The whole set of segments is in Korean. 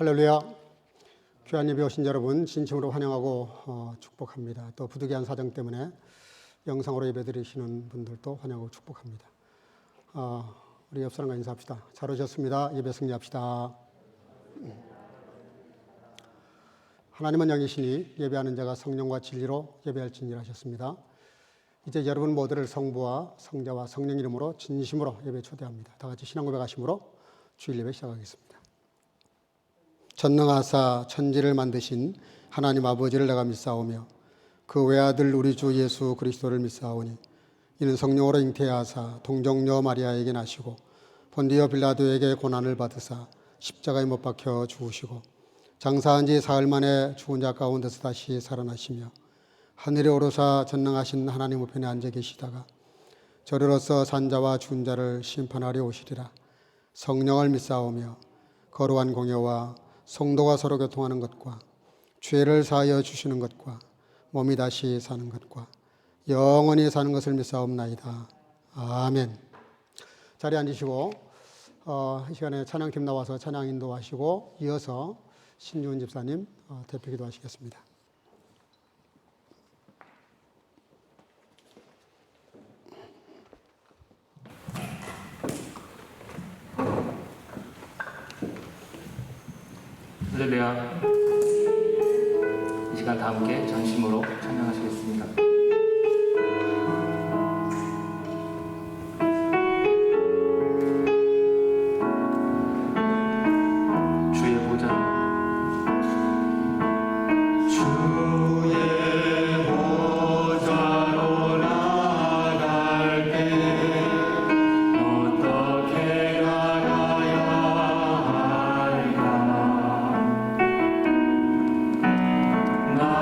할렐루야. 귀한 예배 오신 여러분 진심으로 환영하고 축복합니다. 또 부득이한 사정 때문에 영상으로 예배 드리시는 분들도 환영하고 축복합니다. 우리 옆 사람과 인사합시다. 잘 오셨습니다. 예배 승리합시다. 하나님은 영이시니 예배하는 자가 성령과 진리로 예배할지니라 하셨습니다. 이제 여러분 모두를 성부와 성자와 성령 이름으로 진심으로 예배 초대합니다. 다 같이 신앙 고백하심으로 주일 예배 시작하겠습니다. 전능하사 천지를 만드신 하나님 아버지를 내가 믿사오며 그 외아들 우리 주 예수 그리스도를 믿사오니 이는 성령으로 잉태하사 동정녀 마리아에게 나시고 본디오 빌라도에게 고난을 받으사 십자가에 못 박혀 죽으시고 장사한 지 사흘 만에 죽은 자 가운데서 다시 살아나시며 하늘에 오르사 전능하신 하나님 우편에 앉아 계시다가 저리로서 산자와 죽은 자를 심판하려 오시리라. 성령을 믿사오며 거룩한 공예와 성도가 서로 교통하는 것과 죄를 사하여 주시는 것과 몸이 다시 사는 것과 영원히 사는 것을 믿사옵나이다. 아멘. 자리에 앉으시고 이 시간에 찬양팀 나와서 찬양 인도하시고 이어서 신주은 집사님 대표 기도하시겠습니다. 할렐루야. 이 시간 다 함께 전심으로 찬양하시겠습니다. 주의 보좌 나를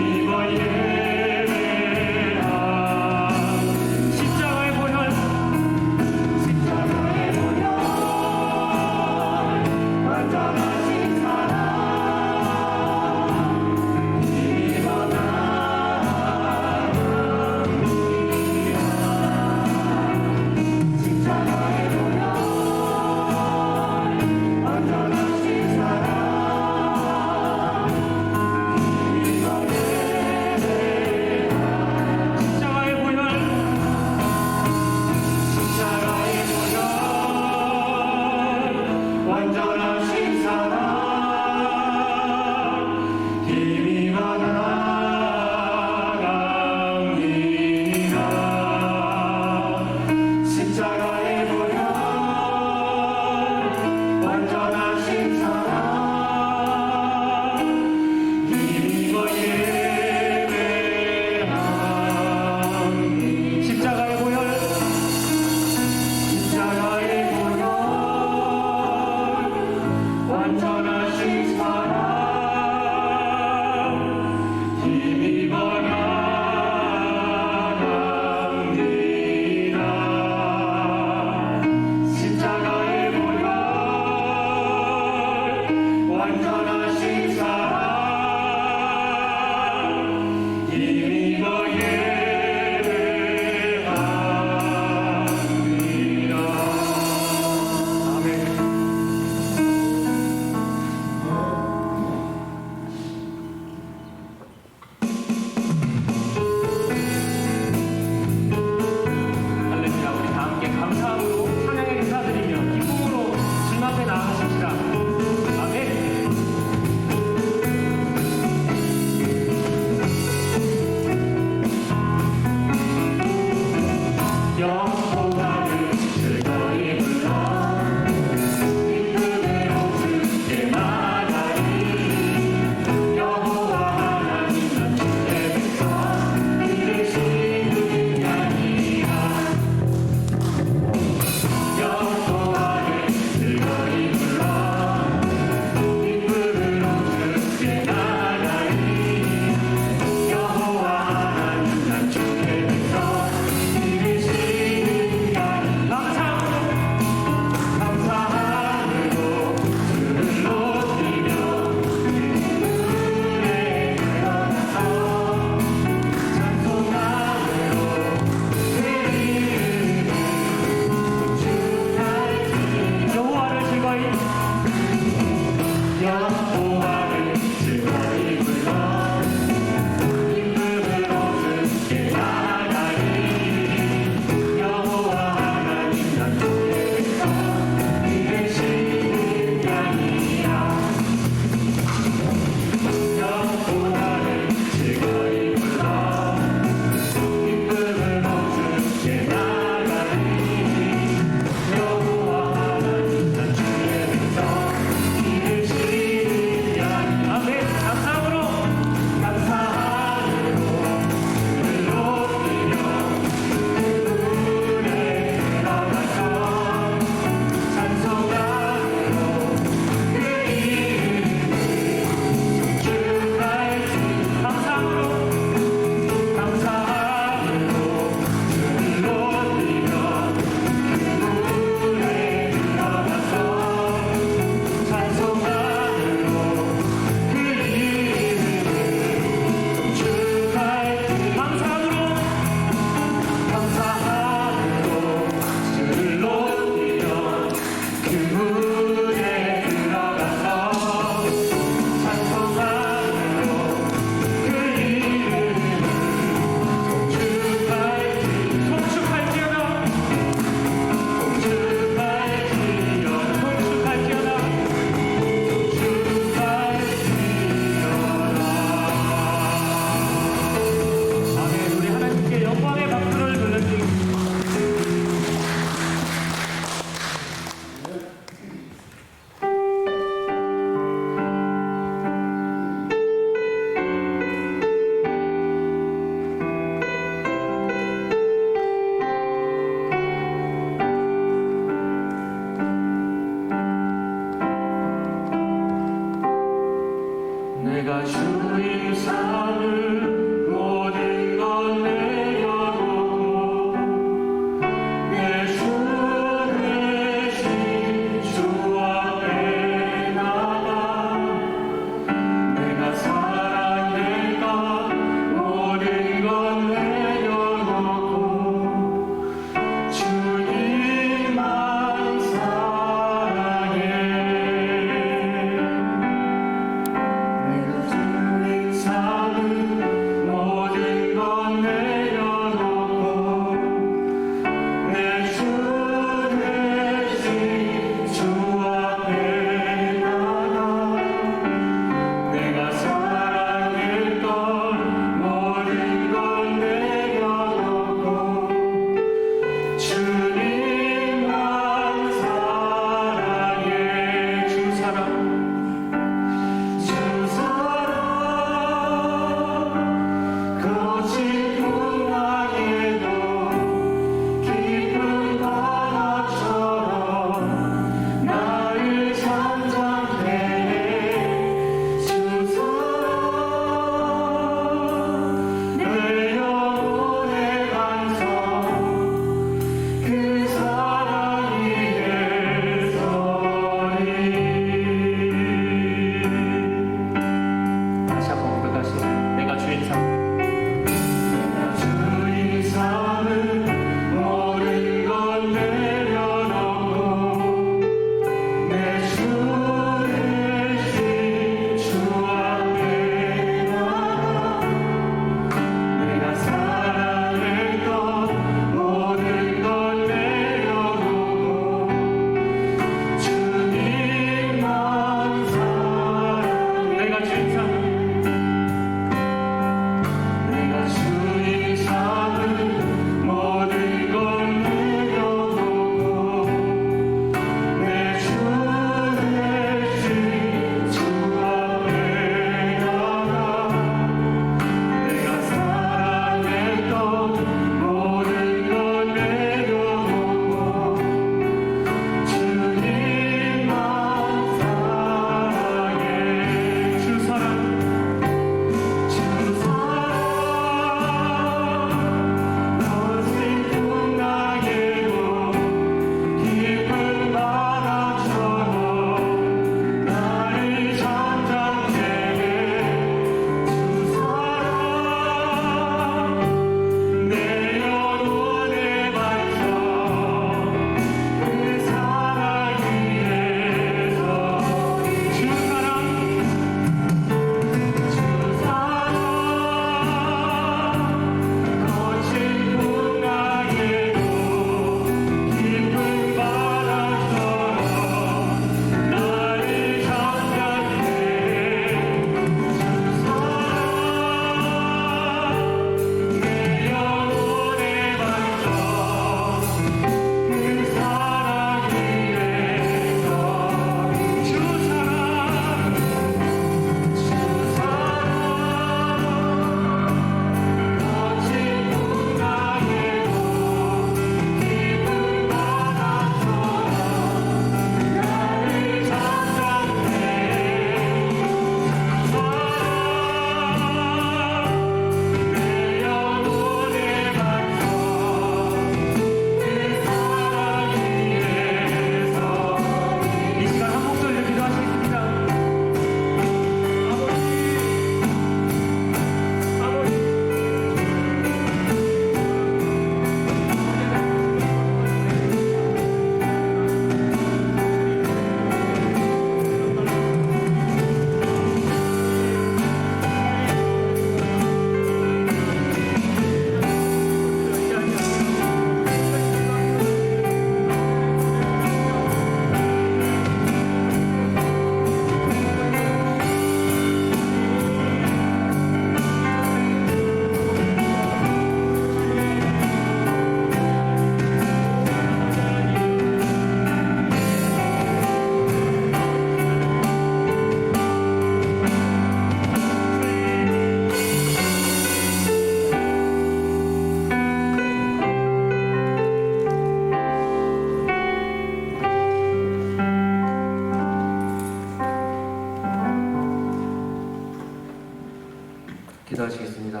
기도하시겠습니다.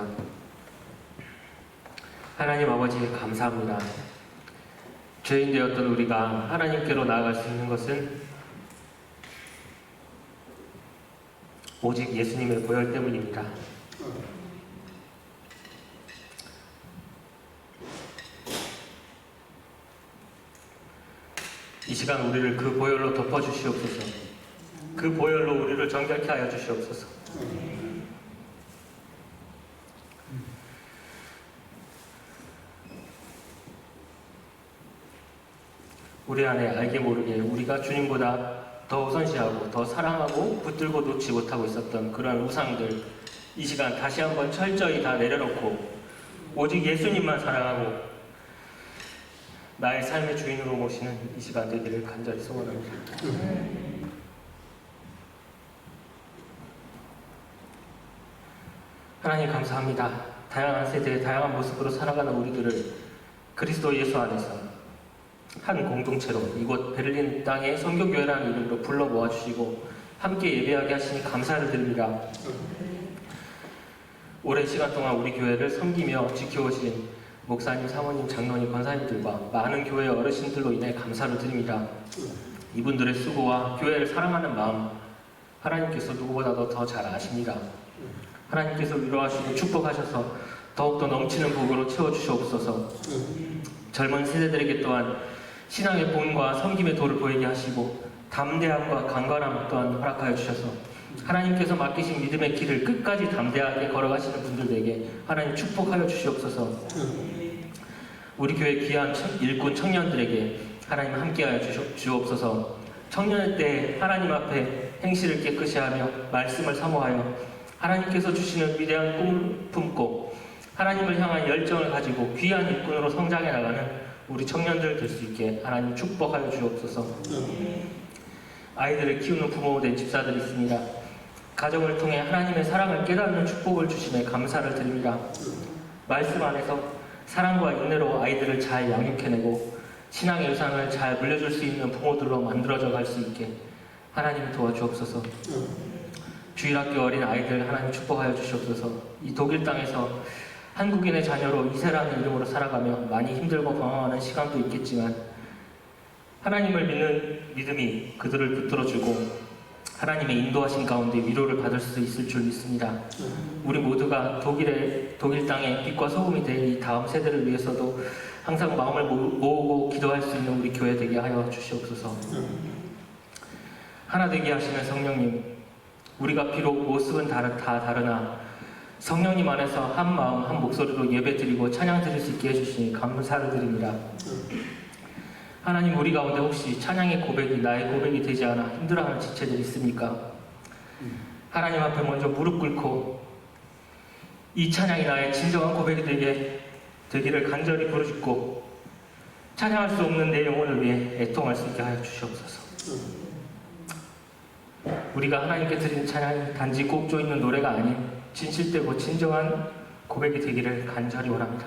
하나님 아버지 감사합니다. 죄인 되었던 우리가 하나님께로 나아갈 수 있는 것은 오직 예수님의 보혈 때문입니다. 이 시간 우리를 그 보혈로 덮어주시옵소서. 그 보혈로 우리를 정결케 하여 주시옵소서. 우리 안에 알게 모르게 우리가 주님보다 더 우선시하고 더 사랑하고 붙들고 놓지 못하고 있었던 그런 우상들, 이 시간 다시 한번 철저히 다 내려놓고 오직 예수님만 사랑하고 나의 삶의 주인으로 모시는 이 시간 되기를 간절히 소원합니다. 하나님 감사합니다. 다양한 세대의 다양한 모습으로 살아가는 우리들을 그리스도 예수 안에서 한 공동체로 이곳 베를린 땅의 선교교회라는 이름으로 불러 모아주시고 함께 예배하게 하시니 감사를 드립니다. 오랜 시간 동안 우리 교회를 섬기며 지켜오신 목사님, 사모님, 장로님, 권사님들과 많은 교회 어르신들로 인해 감사를 드립니다. 이분들의 수고와 교회를 사랑하는 마음 하나님께서 누구보다도 더 잘 아십니다. 하나님께서 위로하시고 축복하셔서 더욱더 넘치는 복으로 채워주시옵소서. 젊은 세대들에게 또한 신앙의 본과 섬김의 도를 보이게 하시고 담대함과 강건함 또한 허락하여 주셔서 하나님께서 맡기신 믿음의 길을 끝까지 담대하게 걸어가시는 분들에게 하나님 축복하여 주시옵소서. 우리 교회 귀한 일꾼 청년들에게 하나님 함께하여 주옵소서. 청년의 때 하나님 앞에 행실을 깨끗이 하며 말씀을 사모하여 하나님께서 주시는 위대한 꿈을 품고 하나님을 향한 열정을 가지고 귀한 일꾼으로 성장해 나가는 우리 청년들 될 수 있게 하나님 축복하여 주옵소서. 아이들을 키우는 부모 된 집사들이 있습니다. 가정을 통해 하나님의 사랑을 깨닫는 축복을 주심에 감사를 드립니다. 말씀 안에서 사랑과 인내로 아이들을 잘 양육해내고 신앙의 유산을 잘 물려줄 수 있는 부모들로 만들어져 갈 수 있게 하나님 도와주옵소서. 주일학교 어린 아이들 하나님 축복하여 주시옵소서. 이 독일 땅에서 한국인의 자녀로 이세라는 이름으로 살아가며 많이 힘들고 방황하는 시간도 있겠지만 하나님을 믿는 믿음이 그들을 붙들어주고 하나님의 인도하신 가운데 위로를 받을 수 있을 줄 믿습니다. 우리 모두가 독일 땅의 빛과 소금이 될 이 다음 세대를 위해서도 항상 마음을 모으고 기도할 수 있는 우리 교회 되게 하여 주시옵소서. 하나 되게 하시는 성령님, 우리가 비록 모습은 다 다르나 성령님 안에서 한 마음 한 목소리로 예배드리고 찬양 드릴 수 있게 해주시니 감사를 드립니다. 하나님, 우리 가운데 혹시 찬양의 고백이 나의 고백이 되지 않아 힘들어하는 지체들이 있습니까? 하나님 앞에 먼저 무릎 꿇고 이 찬양이 나의 진정한 고백이 되기를 간절히 부르짖고 찬양할 수 없는 내 영혼을 위해 애통할 수 있게 하여 주시옵소서. 우리가 하나님께 드리는 찬양이 단지 꼭조 있는 노래가 아닌 진실되고 진정한 고백이 되기를 간절히 원합니다.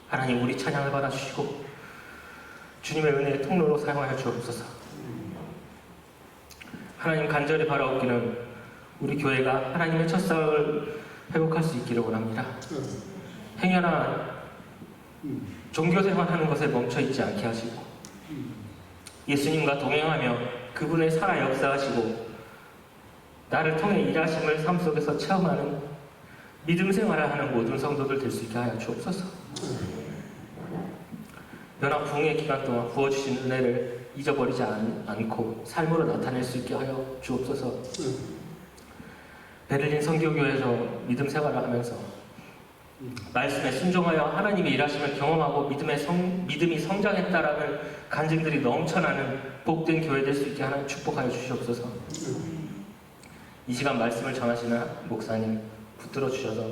하나님, 우리 찬양을 받아주시고 주님의 은혜의 통로로 사용하여 주옵소서. 하나님, 간절히 바라옵기는 우리 교회가 하나님의 첫사랑을 회복할 수 있기를 원합니다. 행여나 종교생활하는 것에 멈춰있지 않게 하시고 예수님과 동행하며 그분의 살아 역사하시고 나를 통해 일하심을 삶 속에서 체험하는 믿음 생활을 하는 모든 성도들 될 수 있게 하여 주옵소서. 연합 부흥의 기간 동안 부어주신 은혜를 잊어버리지 않고 삶으로 나타낼 수 있게 하여 주옵소서. 베를린 선교교회에서 믿음 생활을 하면서 말씀에 순종하여 하나님의 일하심을 경험하고 믿음이 성장했다라는 간증들이 넘쳐나는 복된 교회 될 수 있게 하나님 축복하여 주시옵소서. 이 시간 말씀을 전하시는 목사님 붙들어 주셔서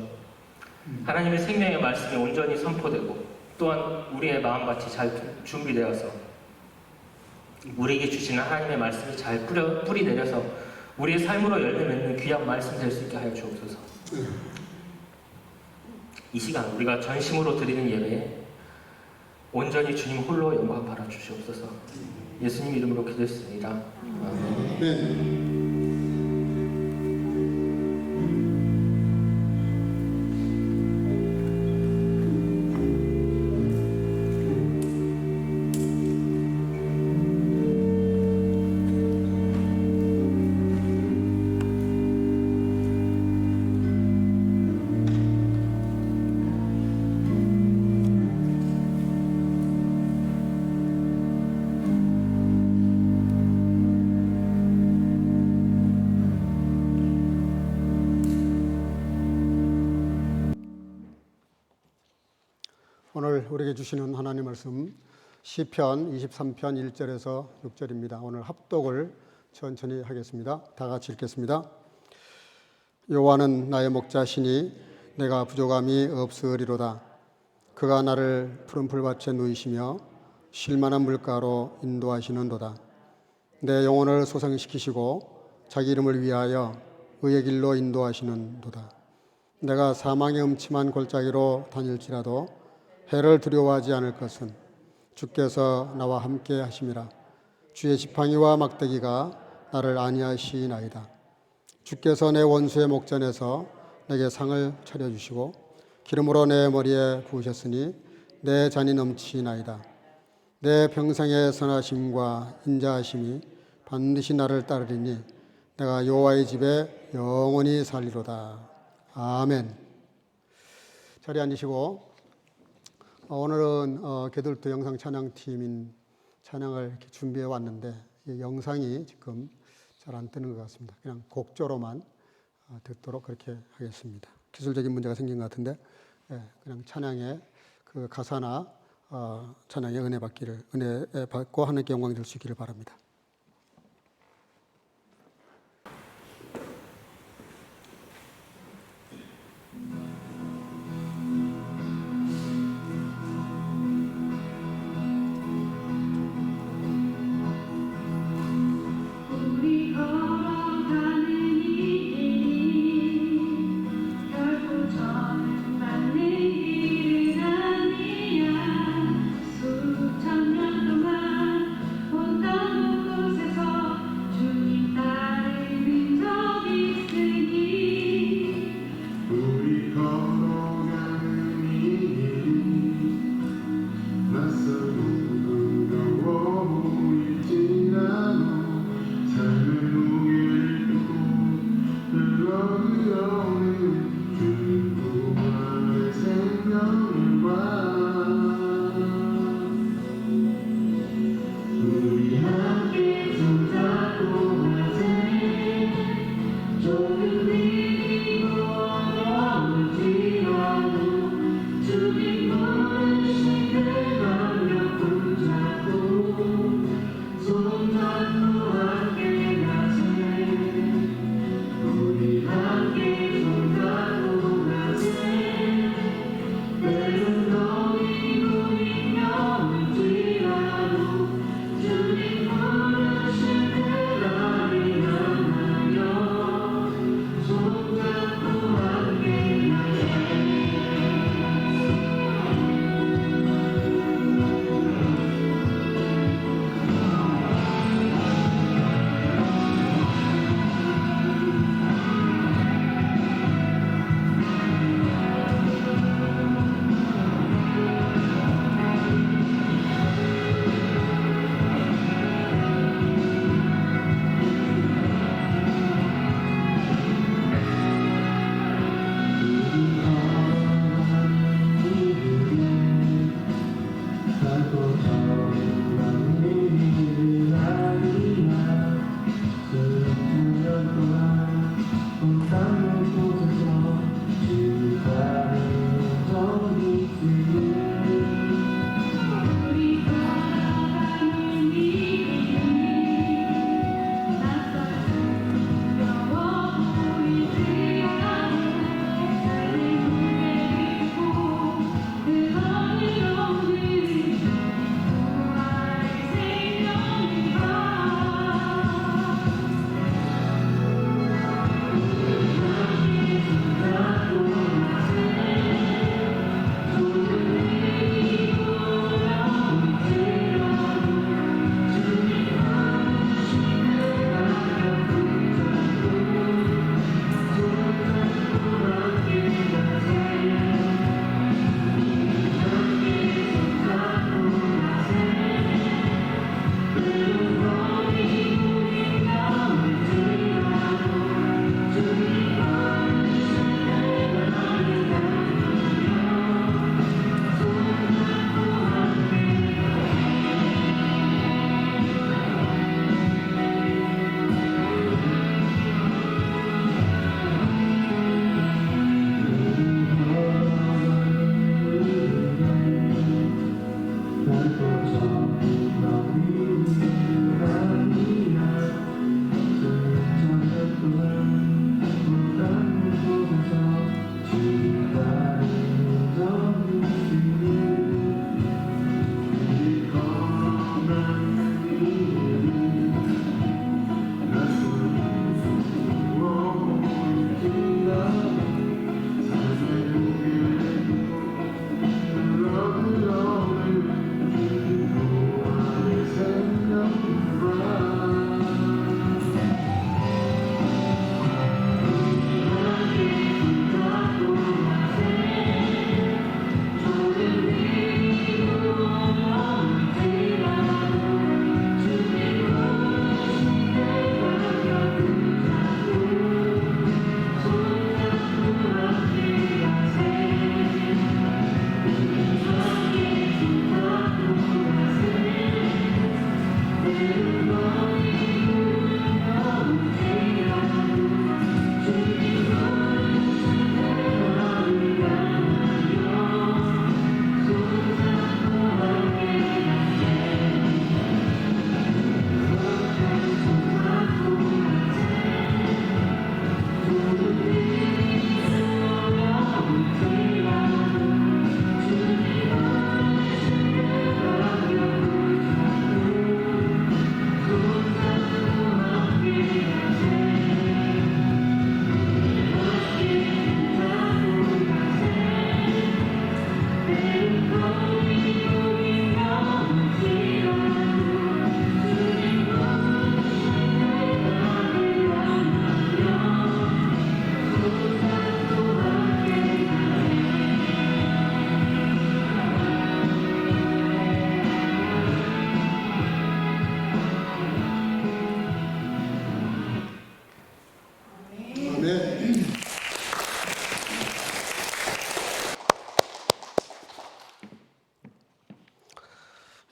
하나님의 생명의 말씀이 온전히 선포되고 또한 우리의 마음밭이 잘 준비되어서 우리에게 주시는 하나님의 말씀이 잘 뿌리 내려서 우리의 삶으로 열매 맺는 귀한 말씀 될 수 있게 하여 주옵소서. 이 시간 우리가 전심으로 드리는 예배에 온전히 주님 홀로 영광 받아 주시옵소서. 예수님 이름으로 기도했습니다. 아멘. 오늘 우리에게 주시는 하나님 말씀 시편 23편 1절에서 6절입니다. 오늘 합독을 천천히 하겠습니다. 다 같이 읽겠습니다. 여호와는 나의 목자시니 내가 부족함이 없으리로다. 그가 나를 푸른 풀밭에 누이시며 쉴만한 물가로 인도하시는도다. 내 영혼을 소생시키시고 자기 이름을 위하여 의의 길로 인도하시는도다. 내가 사망의 음침한 골짜기로 다닐지라도 해를 두려워하지 않을 것은 주께서 나와 함께 하심이라. 주의 지팡이와 막대기가 나를 안위하시나이다. 주께서 내 원수의 목전에서 내게 상을 차려주시고 기름으로 내 머리에 부으셨으니 내 잔이 넘치나이다. 내 평생의 선하심과 인자하심이 반드시 나를 따르리니 내가 여호와의 집에 영원히 살리로다. 아멘. 자리에 앉으시고 오늘은 개돌도 영상 찬양팀인 찬양을 이렇게 준비해 왔는데 이 영상이 지금 잘 안 뜨는 것 같습니다. 그냥 곡조로만 듣도록 그렇게 하겠습니다. 기술적인 문제가 생긴 것 같은데 그냥 찬양의 그 가사나 찬양의 은혜 받고 하나님께 영광이 될 수 있기를 바랍니다. 수천 년 동안 온 땅을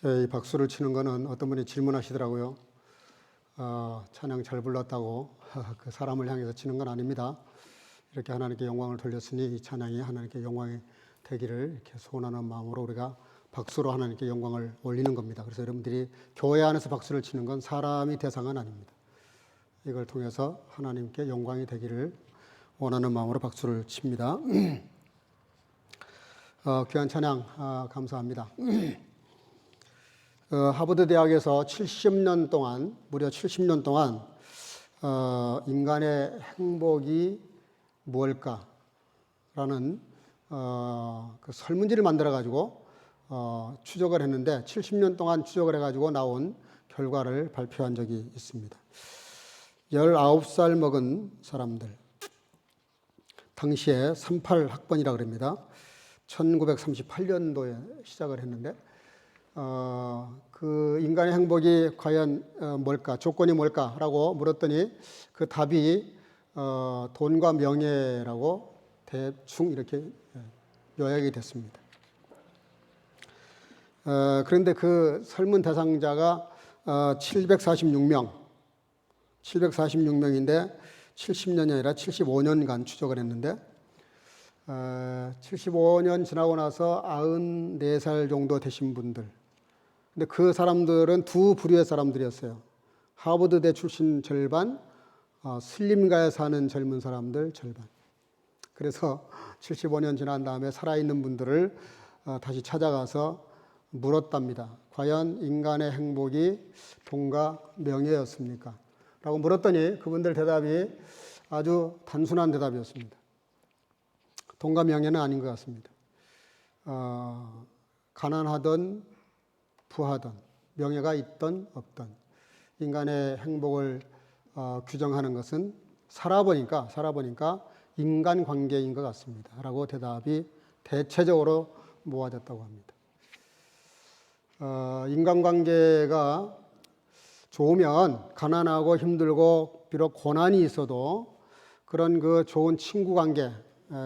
이 박수를 치는 거는 어떤 분이 질문하시더라고요. 찬양 잘 불렀다고 그 사람을 향해서 치는 건 아닙니다. 이렇게 하나님께 영광을 돌렸으니 이 찬양이 하나님께 영광이 되기를 이렇게 소원하는 마음으로 우리가 박수로 하나님께 영광을 올리는 겁니다. 그래서 여러분들이 교회 안에서 박수를 치는 건 사람이 대상은 아닙니다. 이걸 통해서 하나님께 영광이 되기를 원하는 마음으로 박수를 칩니다. 귀한 찬양 감사합니다. 하버드 대학에서 70년 동안, 무려 70년 동안 인간의 행복이 무엇일까라는 그 설문지를 만들어 가지고 추적을 했는데 70년 동안 추적을 해가지고 나온 결과를 발표한 적이 있습니다. 19살 먹은 사람들, 당시에 38학번이라고 그럽니다. 1938년도에 시작을 했는데 그 인간의 행복이 과연 뭘까, 조건이 뭘까라고 물었더니 그 답이 돈과 명예라고 대충 이렇게 요약이 됐습니다. 그런데 그 설문 대상자가 746명인데 70년이 아니라 75년간 추적을 했는데 75년 지나고 나서 94살 정도 되신 분들, 근데 그 사람들은 두 부류의 사람들이었어요. 하버드대 출신 절반, 슬림가에 사는 젊은 사람들 절반. 그래서 75년 지난 다음에 살아있는 분들을 다시 찾아가서 물었답니다. 과연 인간의 행복이 돈과 명예였습니까? 라고 물었더니 그분들 대답이 아주 단순한 대답이었습니다. 돈과 명예는 아닌 것 같습니다. 가난하던 부하던 명예가 있던 없던 인간의 행복을 규정하는 것은 살아보니까 인간관계인 것 같습니다. 라고 대답이 대체적으로 모아졌다고 합니다. 인간관계가 좋으면 가난하고 힘들고 비록 고난이 있어도 그런 그 좋은 친구 관계,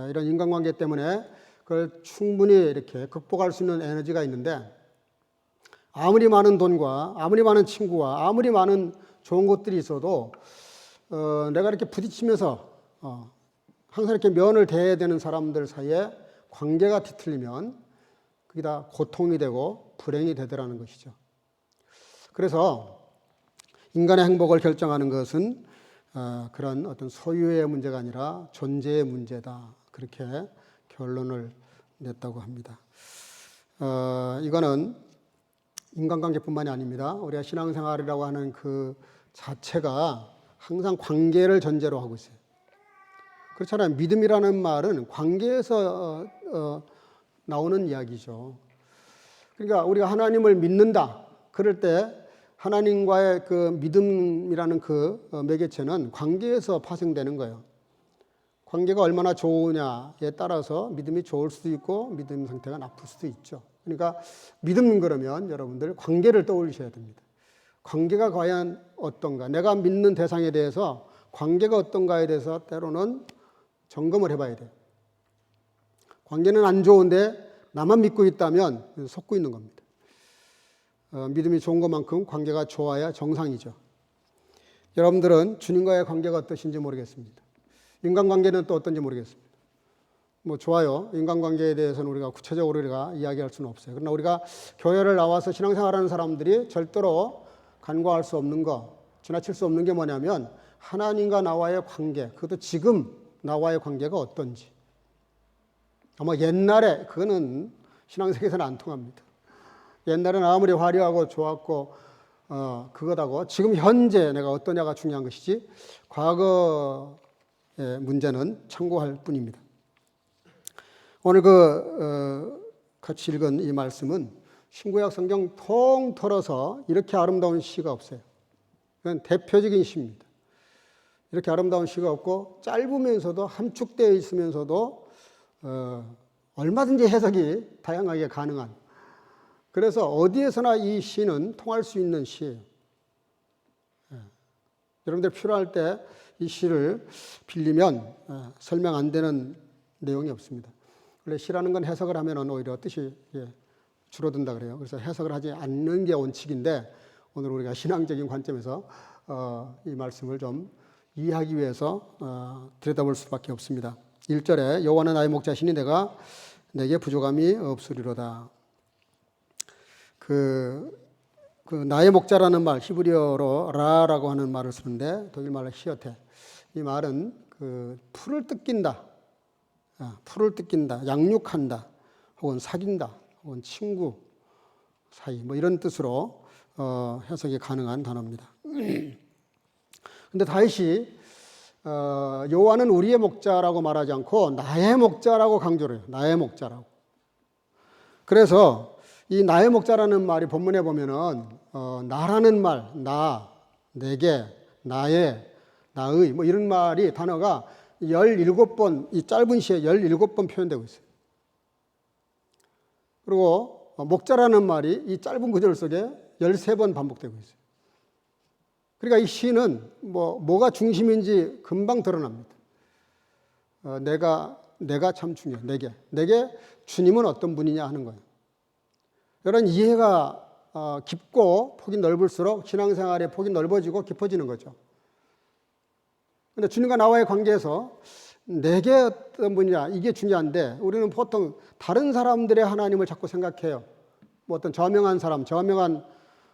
이런 인간관계 때문에 그걸 충분히 이렇게 극복할 수 있는 에너지가 있는데 아무리 많은 돈과 아무리 많은 친구와 아무리 많은 좋은 것들이 있어도 내가 이렇게 부딪히면서 항상 이렇게 면을 대해야 되는 사람들 사이에 관계가 뒤틀리면 그게 다 고통이 되고 불행이 되더라는 것이죠. 그래서 인간의 행복을 결정하는 것은 그런 어떤 소유의 문제가 아니라 존재의 문제다. 그렇게 결론을 냈다고 합니다. 이거는 인간관계뿐만이 아닙니다. 우리가 신앙생활이라고 하는 그 자체가 항상 관계를 전제로 하고 있어요. 그렇잖아요. 믿음이라는 말은 관계에서 나오는 이야기죠. 그러니까 우리가 하나님을 믿는다. 그럴 때 하나님과의 그 믿음이라는 그 매개체는 관계에서 파생되는 거예요. 관계가 얼마나 좋으냐에 따라서 믿음이 좋을 수도 있고 믿음 상태가 나쁠 수도 있죠. 그러니까 믿음 그러면 여러분들 관계를 떠올리셔야 됩니다. 관계가 과연 어떤가? 내가 믿는 대상에 대해서 관계가 어떤가에 대해서 때로는 점검을 해봐야 돼요. 관계는 안 좋은데 나만 믿고 있다면 속고 있는 겁니다. 믿음이 좋은 것만큼 관계가 좋아야 정상이죠. 여러분들은 주님과의 관계가 어떠신지 모르겠습니다. 인간관계는 또 어떤지 모르겠습니다. 뭐 좋아요. 인간관계에 대해서는 우리가 구체적으로 우리가 이야기할 수는 없어요. 그러나 우리가 교회를 나와서 신앙생활하는 사람들이 절대로 간과할 수 없는 거, 지나칠 수 없는 게 뭐냐면 하나님과 나와의 관계, 그것도 지금 나와의 관계가 어떤지. 아마 옛날에 그거는 신앙세계에서는 안 통합니다. 옛날에는 아무리 화려하고 좋았고 그거다고 지금 현재 내가 어떠냐가 중요한 것이지 과거의 문제는 참고할 뿐입니다. 오늘 같이 읽은 이 말씀은 신구약 성경 통틀어서 이렇게 아름다운 시가 없어요. 그건 대표적인 시입니다. 이렇게 아름다운 시가 없고 짧으면서도 함축되어 있으면서도 얼마든지 해석이 다양하게 가능한, 그래서 어디에서나 이 시는 통할 수 있는 시예요. 여러분들 필요할 때 이 시를 빌리면 설명 안 되는 내용이 없습니다. 원래 시라는 건 해석을 하면 오히려 뜻이 줄어든다 그래요. 그래서 해석을 하지 않는 게 원칙인데 오늘 우리가 신앙적인 관점에서 이 말씀을 좀 이해하기 위해서 들여다볼 수밖에 없습니다. 1절에 여호와는 나의 목자시니 내게 부족함이 없으리로다. 그 나의 목자라는 말, 히브리어로 라라고 하는 말을 쓰는데 독일 말로 히어테. 이 말은 그 풀을 뜯긴다, 양육한다, 혹은 사귄다, 혹은 친구 사이 뭐 이런 뜻으로 해석이 가능한 단어입니다. 근데 다윗이 여호와는 우리의 목자라고 말하지 않고 나의 목자라고 강조를 해요. 나의 목자라고. 그래서 이 나의 목자라는 말이 본문에 보면은 나라는 말, 나, 내게, 나의, 나의 뭐 이런 말이 단어가 17번, 이 짧은 시에 17번 표현되고 있어요. 그리고 목자라는 말이 이 짧은 구절 속에 13번 반복되고 있어요. 그러니까 이 시는 뭐가 중심인지 금방 드러납니다. 내가 참 중요해. 내게 주님은 어떤 분이냐 하는 거예요. 이런 이해가 깊고 폭이 넓을수록 신앙생활의 폭이 넓어지고 깊어지는 거죠. 그런데 주님과 나와의 관계에서 내게 어떤 분이냐 이게 중요한데 우리는 보통 다른 사람들의 하나님을 자꾸 생각해요. 뭐 어떤 저명한 사람, 저명한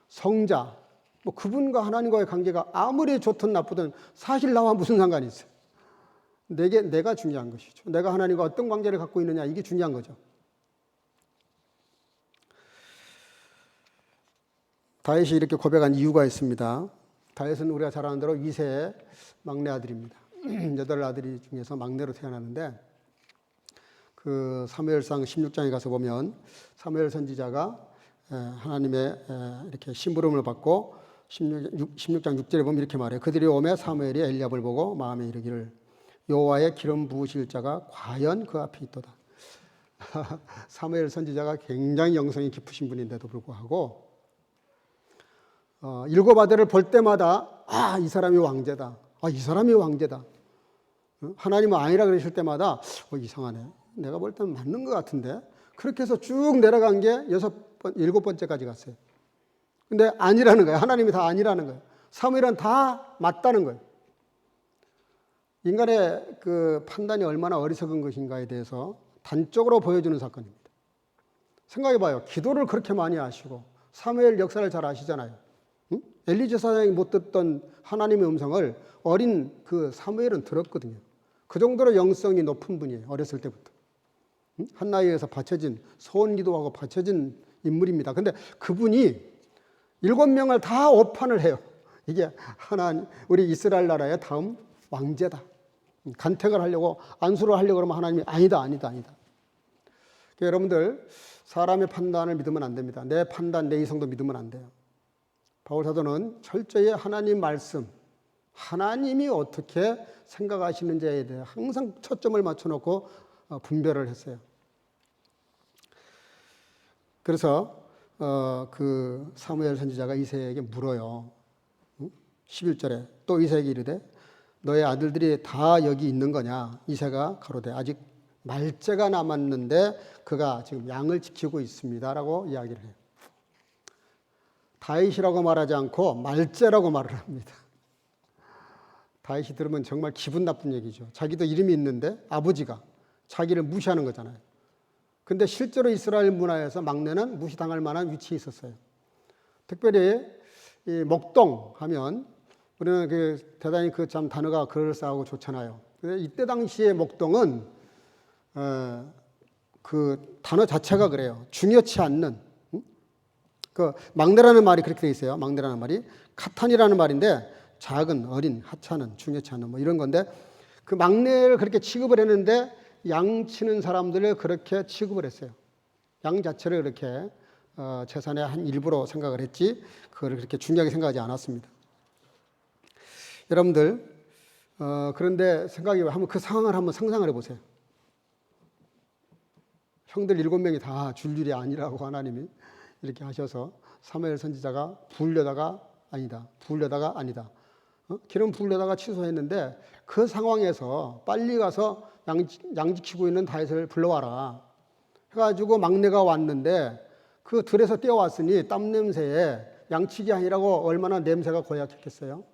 성자, 뭐 그분과 하나님과의 관계가 아무리 좋든 나쁘든 사실 나와 무슨 상관이 있어요. 내가 중요한 것이죠. 내가 하나님과 어떤 관계를 갖고 있느냐 이게 중요한 거죠. 다윗이 이렇게 고백한 이유가 있습니다. 다윗은 우리가 잘 아는 대로 2세의 막내 아들입니다. 8아들이 중에서 막내로 태어났는데 그 사무엘상 16장에 가서 보면 사무엘 선지자가 하나님의 이렇게 심부름을 받고 16장 6절에 보면 이렇게 말해요. 그들이 오매 사무엘이 엘리압을 보고 마음에 이르기를 여호와의 기름 부으실 자가 과연 그 앞에 있도다. 사무엘 선지자가 굉장히 영성이 깊으신 분인데도 불구하고 7 아들을 볼 때마다 이 사람이 왕제다. 이 사람이 왕제다. 하나님은 아니라 그러실 때마다 이상하네. 내가 볼 때는 맞는 것 같은데. 그렇게 해서 쭉 내려간 게 7번째까지 갔어요. 근데 아니라는 거예요. 하나님이 다 아니라는 거예요. 사무엘은 다 맞다는 거예요. 인간의 그 판단이 얼마나 어리석은 것인가에 대해서 단적으로 보여주는 사건입니다. 생각해 봐요. 기도를 그렇게 많이 하시고 사무엘 역사를 잘 아시잖아요. 엘리 제사장이 못 듣던 하나님의 음성을 어린 그 사무엘은 들었거든요. 그 정도로 영성이 높은 분이에요. 어렸을 때부터. 한나이에서 바쳐진 소원기도하고 바쳐진 인물입니다. 근데 그분이 7명을 다 오판을 해요. 이게 우리 이스라엘 나라의 다음 왕제다. 간택을 하려고 안수를 하려고 그러면 하나님이 아니다. 그러니까 여러분들 사람의 판단을 믿으면 안 됩니다. 내 판단, 내 이성도 믿으면 안 돼요. 바울 사도는 철저히 하나님 말씀, 하나님이 어떻게 생각하시는지에 대해 항상 초점을 맞춰놓고 분별을 했어요. 그래서 그 사무엘 선지자가 이새에게 물어요. 11절에 또 이새에게 이르되 너의 아들들이 다 여기 있는 거냐? 이새가 가로되 아직 말째가 남았는데 그가 지금 양을 지키고 있습니다라고 이야기를 해요. 다윗이라고 말하지 않고 말째라고 말을 합니다. 다윗이 들으면 정말 기분 나쁜 얘기죠. 자기도 이름이 있는데 아버지가 자기를 무시하는 거잖아요. 근데 실제로 이스라엘 문화에서 막내는 무시당할 만한 위치에 있었어요. 특별히 이 목동 하면 우리는 대단히 참 단어가 그럴싸하고 좋잖아요. 근데 이때 당시의 목동은 그 단어 자체가 그래요. 중요치 않는. 그 막내라는 말이 그렇게 돼 있어요. 막내라는 말이 카탄이라는 말인데 작은, 어린, 하찮은, 중요치 않은 뭐 이런 건데 그 막내를 그렇게 취급을 했는데 양 치는 사람들을 그렇게 취급을 했어요. 양 자체를 그렇게 재산의 한 일부로 생각을 했지 그걸 그렇게 중요하게 생각하지 않았습니다. 여러분들 그런데 한번 그 상황을 한번 상상을 해보세요. 형들 7명이 다 줄줄이 아니라고 하나님이 이렇게 하셔서 사무엘 선지자가 부으려다가 아니다. 기름 부으려다가 취소했는데 그 상황에서 빨리 가서 양 지키고 있는 다윗을 불러와라. 해가지고 막내가 왔는데 그 들에서 떼어왔으니 땀 냄새에 양치기 아니라고 얼마나 냄새가 고약했겠어요.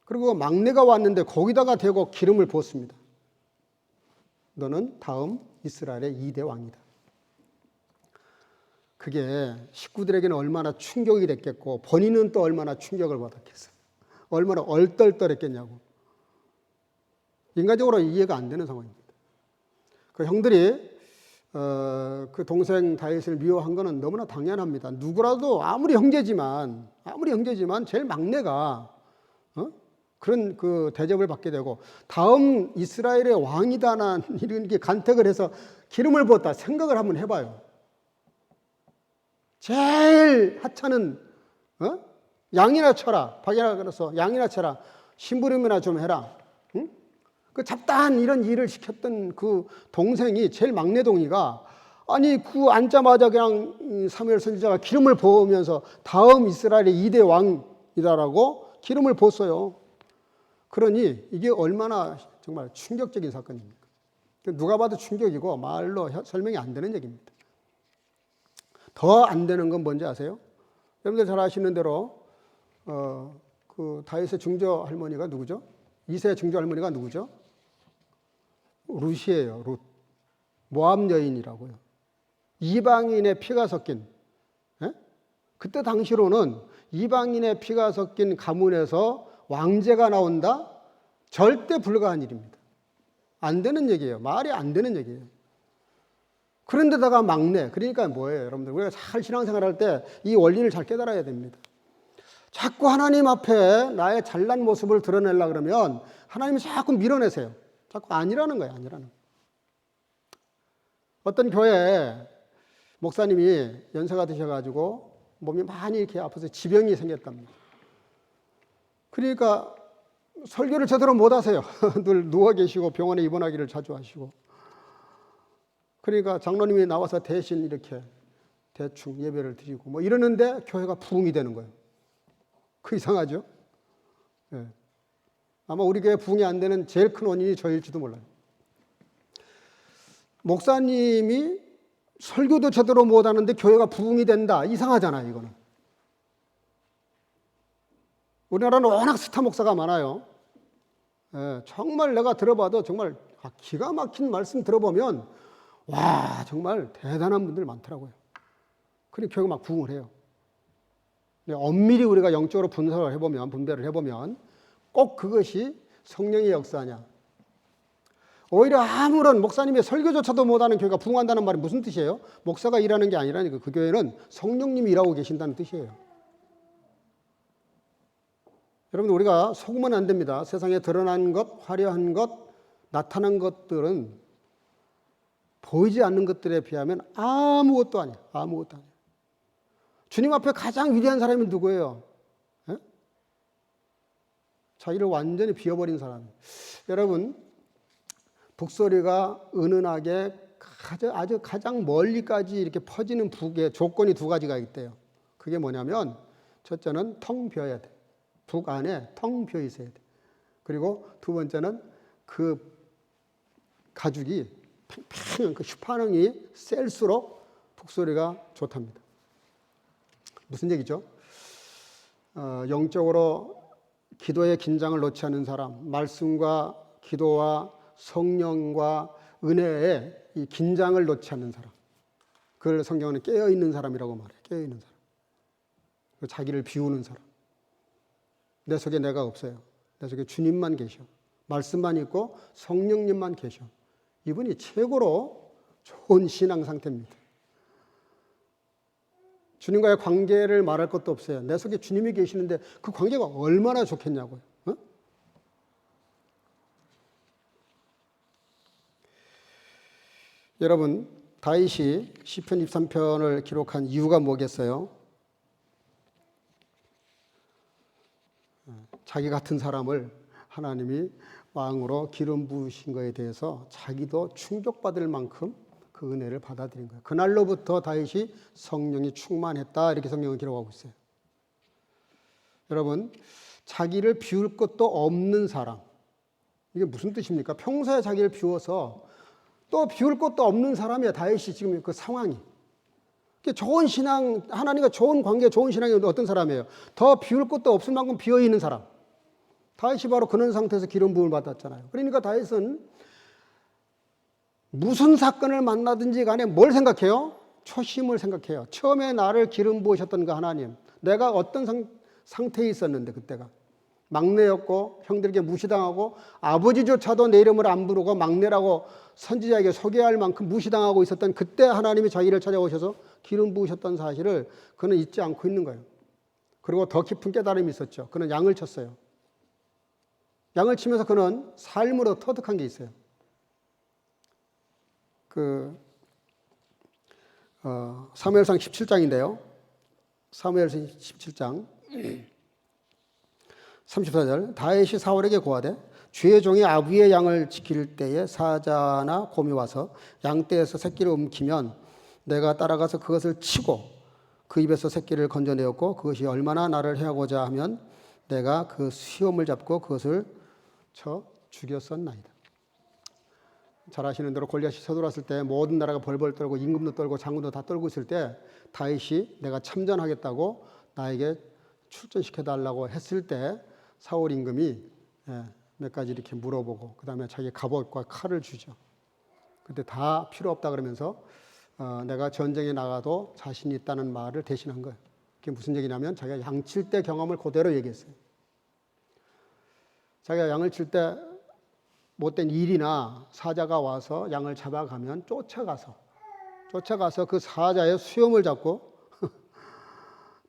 그리고 막내가 왔는데 거기다가 대고 기름을 부었습니다. 너는 다음 이스라엘의 2대 왕이다. 그게 식구들에게는 얼마나 충격이 됐겠고 본인은 또 얼마나 충격을 받았겠어요. 얼마나 얼떨떨했겠냐고. 인간적으로 이해가 안 되는 상황입니다. 그 형들이 그 동생 다윗을 미워한 것은 너무나 당연합니다. 누구라도 아무리 형제지만 제일 막내가 그런 그 대접을 받게 되고 다음 이스라엘의 왕이다는 이런 게 간택을 해서 기름을 부었다 생각을 한번 해봐요. 제일 하찮은 양이나 쳐라. 박이라 그래서 양이나 쳐라. 심부름이나 좀 해라. 응? 그 잡다한 이런 일을 시켰던 그 동생이 제일 막내 동이가 아니 그 앉자마자 그냥 사무엘 선지자가 기름을 부으면서 다음 이스라엘의 2대 왕이다라고 기름을 부었어요. 그러니 이게 얼마나 정말 충격적인 사건입니까? 누가 봐도 충격이고 말로 설명이 안 되는 얘기입니다. 더 안 되는 건 뭔지 아세요? 여러분들 잘 아시는 대로 그 다윗의 증조 할머니가 누구죠? 이세의 증조 할머니가 누구죠? 룻이에요. 룻. 모압 여인이라고요. 이방인의 피가 섞인. 그때 당시로는 이방인의 피가 섞인 가문에서 왕제가 나온다? 절대 불가한 일입니다. 안 되는 얘기예요. 말이 안 되는 얘기예요. 그런데다가 막내. 그러니까 뭐예요, 여러분들? 우리가 잘 신앙생활할 때 이 원리를 잘 깨달아야 됩니다. 자꾸 하나님 앞에 나의 잘난 모습을 드러내려고 그러면 하나님이 자꾸 밀어내세요. 자꾸 아니라는 거예요, 아니라는 거예요. 어떤 교회에 목사님이 연세가 드셔가지고 몸이 많이 이렇게 아파서 지병이 생겼답니다. 그러니까 설교를 제대로 못 하세요. 늘 누워 계시고 병원에 입원하기를 자주 하시고. 그러니까 장로님이 나와서 대신 이렇게 대충 예배를 드리고 뭐 이러는데 교회가 부흥이 되는 거예요. 그 이상하죠? 네. 아마 우리 교회 부흥이 안 되는 제일 큰 원인이 저일지도 몰라요. 목사님이 설교도 제대로 못 하는데 교회가 부흥이 된다. 이상하잖아요, 이거는. 우리나라는 워낙 스타 목사가 많아요. 예, 정말 내가 들어봐도 정말 기가 막힌 말씀 들어보면 와 정말 대단한 분들 많더라고요. 그러니 교회가 막 부흥을 해요. 엄밀히 우리가 영적으로 분배를 해보면 꼭 그것이 성령의 역사냐. 오히려 아무런 목사님의 설교조차도 못하는 교회가 부흥한다는 말이 무슨 뜻이에요? 목사가 일하는 게 아니라니까 그 교회는 성령님이 일하고 계신다는 뜻이에요. 여러분 우리가 속으면 안 됩니다. 세상에 드러난 것, 화려한 것, 나타난 것들은 보이지 않는 것들에 비하면 아무것도 아니에요. 아무것도 아니에요. 주님 앞에 가장 위대한 사람이 누구예요? 에? 자기를 완전히 비워버린 사람. 여러분 북소리가 은은하게 아주 가장 멀리까지 이렇게 퍼지는 북의 조건이 두 가지가 있대요. 그게 뭐냐면 첫째는 텅 비어야 돼. 북 안에 텅 비어 있어야 돼. 그리고 두 번째는 그 가죽이 팽팽한 그 휘파능이 셀수록 북소리가 좋답니다. 무슨 얘기죠? 영적으로 기도의 긴장을 놓지 않는 사람, 말씀과 기도와 성령과 은혜의 이 긴장을 놓지 않는 사람. 그걸 성경은 깨어있는 사람이라고 말해요. 깨어있는 사람. 자기를 비우는 사람. 내 속에 내가 없어요. 내 속에 주님만 계셔. 말씀만 있고 성령님만 계셔. 이분이 최고로 좋은 신앙 상태입니다. 주님과의 관계를 말할 것도 없어요. 내 속에 주님이 계시는데 그 관계가 얼마나 좋겠냐고요. 어? 여러분 다윗이 시편 23편을 기록한 이유가 뭐겠어요? 자기 같은 사람을 하나님이 왕으로 기름 부으신 것에 대해서 자기도 충격받을 만큼 그 은혜를 받아들인 거예요. 그날로부터 다윗이 성령이 충만했다 이렇게 성경은 기록하고 있어요. 여러분 자기를 비울 것도 없는 사람 이게 무슨 뜻입니까? 평소에 자기를 비워서 또 비울 것도 없는 사람이야 다윗이 지금 그 상황이. 좋은 신앙, 하나님과 좋은 관계, 좋은 신앙이 어떤 사람이에요? 더 비울 것도 없을 만큼 비어있는 사람. 다윗이 바로 그런 상태에서 기름 부음을 받았잖아요. 그러니까 다윗은 무슨 사건을 만나든지 간에 뭘 생각해요? 초심을 생각해요. 처음에 나를 기름 부으셨던 그 하나님, 내가 어떤 상태에 있었는데 그때가 막내였고 형들에게 무시당하고 아버지조차도 내 이름을 안 부르고 막내라고 선지자에게 소개할 만큼 무시당하고 있었던 그때 하나님이 자기를 찾아오셔서 기름 부으셨던 사실을 그는 잊지 않고 있는 거예요. 그리고 더 깊은 깨달음이 있었죠. 그는 양을 쳤어요. 양을 치면서 그는 삶으로 터득한 게 있어요. 사무엘상 17장인데요. 사무엘상 17장 34절 다윗이 사울에게 고하되 주의 종이 아비의 양을 지킬 때에 사자나 곰이 와서 양떼에서 새끼를 움키면 내가 따라가서 그것을 치고 그 입에서 새끼를 건져내었고 그것이 얼마나 나를 해하고자 하면 내가 그 수염을 잡고 그것을 쳐 죽였었나이다. 잘 아시는 대로 골리앗이 서둘렀을 때 모든 나라가 벌벌 떨고 임금도 떨고 장군도 다 떨고 있을 때 다윗이 내가 참전하겠다고 나에게 출전시켜달라고 했을 때 사울 임금이 몇 가지 이렇게 물어보고 그 다음에 자기 갑옷과 칼을 주죠. 그때 다 필요 없다 그러면서 내가 전쟁에 나가도 자신이 있다는 말을 대신한 거예요. 그게 무슨 얘기냐면 자기가 양칠 때 경험을 그대로 얘기했어요. 자기가 양을 칠 때 못된 일이나 사자가 와서 양을 잡아가면 쫓아가서 그 사자의 수염을 잡고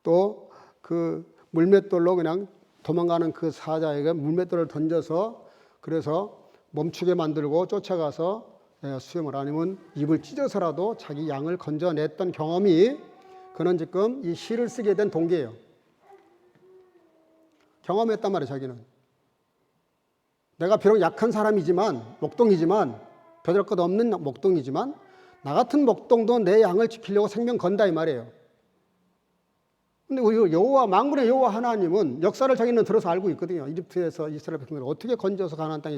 또 그 물맷돌로 그냥 도망가는 그 사자에게 물맷돌을 던져서 그래서 멈추게 만들고 쫓아가서 수염을 아니면 입을 찢어서라도 자기 양을 건져냈던 경험이 그는 지금 이 시를 쓰게 된 동기예요. 경험했단 말이에요. 자기는. 내가 비록 약한 사람이지만 목동이지만 별할 것 없는 목동이지만 나 같은 목동도 내 양을 지키려고 생명 건다 이 말이에요. 근데 여호와 만군의 여호와 하나님은 역사를 자기는 들어서 알고 있거든요. 이집트에서 이스라엘 백성들을 어떻게 건져서 가나안 땅에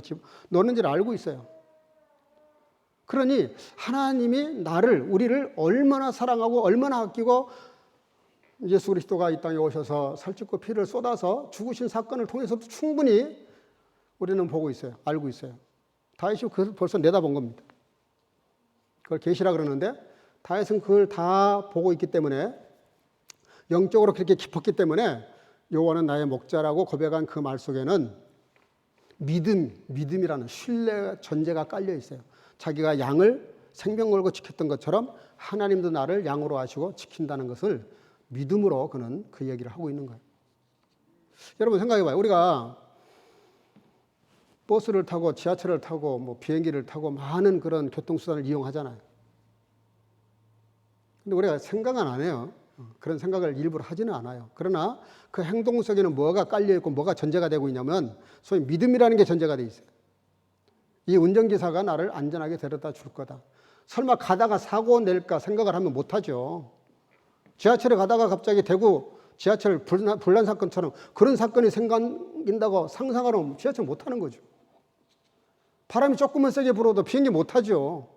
넣는지를 알고 있어요. 그러니 하나님이 우리를 얼마나 사랑하고 얼마나 아끼고 예수 그리스도가 이 땅에 오셔서 살찌고 피를 쏟아서 죽으신 사건을 통해서도 충분히 우리는 보고 있어요. 알고 있어요. 다윗이 그걸 벌써 내다본 겁니다. 그걸 계시라 그러는데 다윗은 그걸 다 보고 있기 때문에 영적으로 그렇게 깊었기 때문에 여호와는 나의 목자라고 고백한 그 말 속에는 믿음이라는 신뢰 전제가 깔려 있어요. 자기가 양을 생명 걸고 지켰던 것처럼 하나님도 나를 양으로 하시고 지킨다는 것을 믿음으로 그는 그 얘기를 하고 있는 거예요. 여러분 생각해 봐요. 우리가 버스를 타고 지하철을 타고 뭐 비행기를 타고 많은 그런 교통수단을 이용하잖아요. 근데 우리가 생각은 안 해요. 그런 생각을 일부러 하지는 않아요. 그러나 그 행동 속에는 뭐가 깔려있고 뭐가 전제가 되고 있냐면 소위 믿음이라는 게 전제가 돼 있어요. 이 운전기사가 나를 안전하게 데려다 줄 거다. 설마 가다가 사고 낼까 생각을 하면 못하죠. 지하철에 가다가 갑자기 대구 지하철 불난 사건처럼 그런 사건이 생긴다고 상상하면 지하철 못 타는 거죠. 바람이 조금만 세게 불어도 비행기 못 타죠.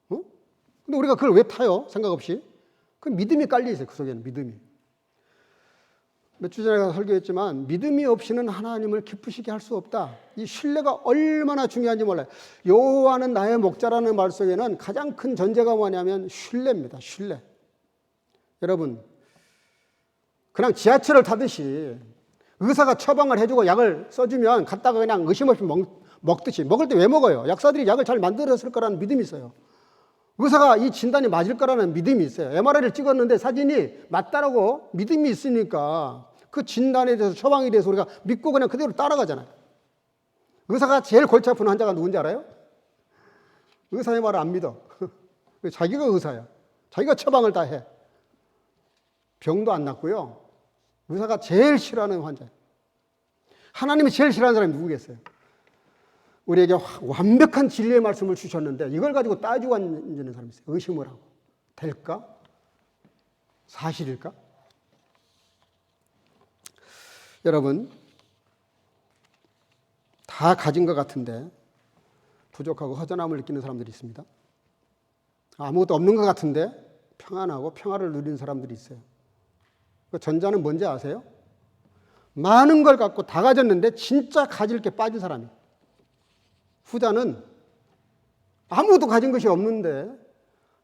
근데 우리가 그걸 왜 타요? 생각 없이. 그 믿음이 깔려 있어요. 그 속에는 믿음이. 몇 주 전에 설교했지만 믿음이 없이는 하나님을 기쁘시게 할 수 없다. 이 신뢰가 얼마나 중요한지 몰라요. 여호와는 나의 목자라는 말 속에는 가장 큰 전제가 뭐냐면 신뢰입니다. 신뢰. 여러분 그냥 지하철을 타듯이 의사가 처방을 해주고 약을 써주면 갔다가 그냥 의심 없이 먹듯이 먹을 때 왜 먹어요? 약사들이 약을 잘 만들었을 거라는 믿음이 있어요. 의사가 이 진단이 맞을 거라는 믿음이 있어요. MRI를 찍었는데 사진이 맞다라고 믿음이 있으니까 그 진단에 대해서 처방에 대해서 우리가 믿고 그냥 그대로 따라가잖아요. 의사가 제일 골치 아픈 환자가 누군지 알아요? 의사의 말을 안 믿어. 자기가 의사야. 자기가 처방을 다 해. 병도 안 낫고요. 의사가 제일 싫어하는 환자예요. 하나님이 제일 싫어하는 사람이 누구겠어요? 우리에게 완벽한 진리의 말씀을 주셨는데 이걸 가지고 따지고 앉는 사람이 있어요. 의심을 하고. 될까? 사실일까? 여러분 다 가진 것 같은데 부족하고 허전함을 느끼는 사람들이 있습니다. 아무것도 없는 것 같은데 평안하고 평화를 누리는 사람들이 있어요. 그 전자는 뭔지 아세요? 많은 걸 갖고 다 가졌는데 진짜 가질 게 빠진 사람이에요. 후자는 아무도 가진 것이 없는데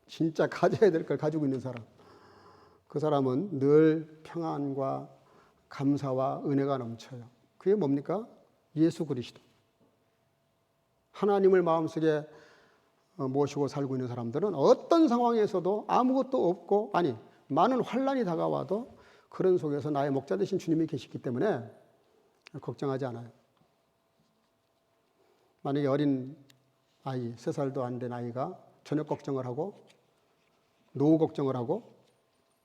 진짜 가져야 될 걸 가지고 있는 사람. 그 사람은 늘 평안과 감사와 은혜가 넘쳐요. 그게 뭡니까? 예수 그리스도. 하나님을 마음속에 모시고 살고 있는 사람들은 어떤 상황에서도 아무것도 없고, 아니 많은 환난이 다가와도 그런 속에서 나의 목자 되신 주님이 계시기 때문에 걱정하지 않아요. 만약에 어린 아이, 3살도 안 된 아이가 저녁 걱정을 하고 노후 걱정을 하고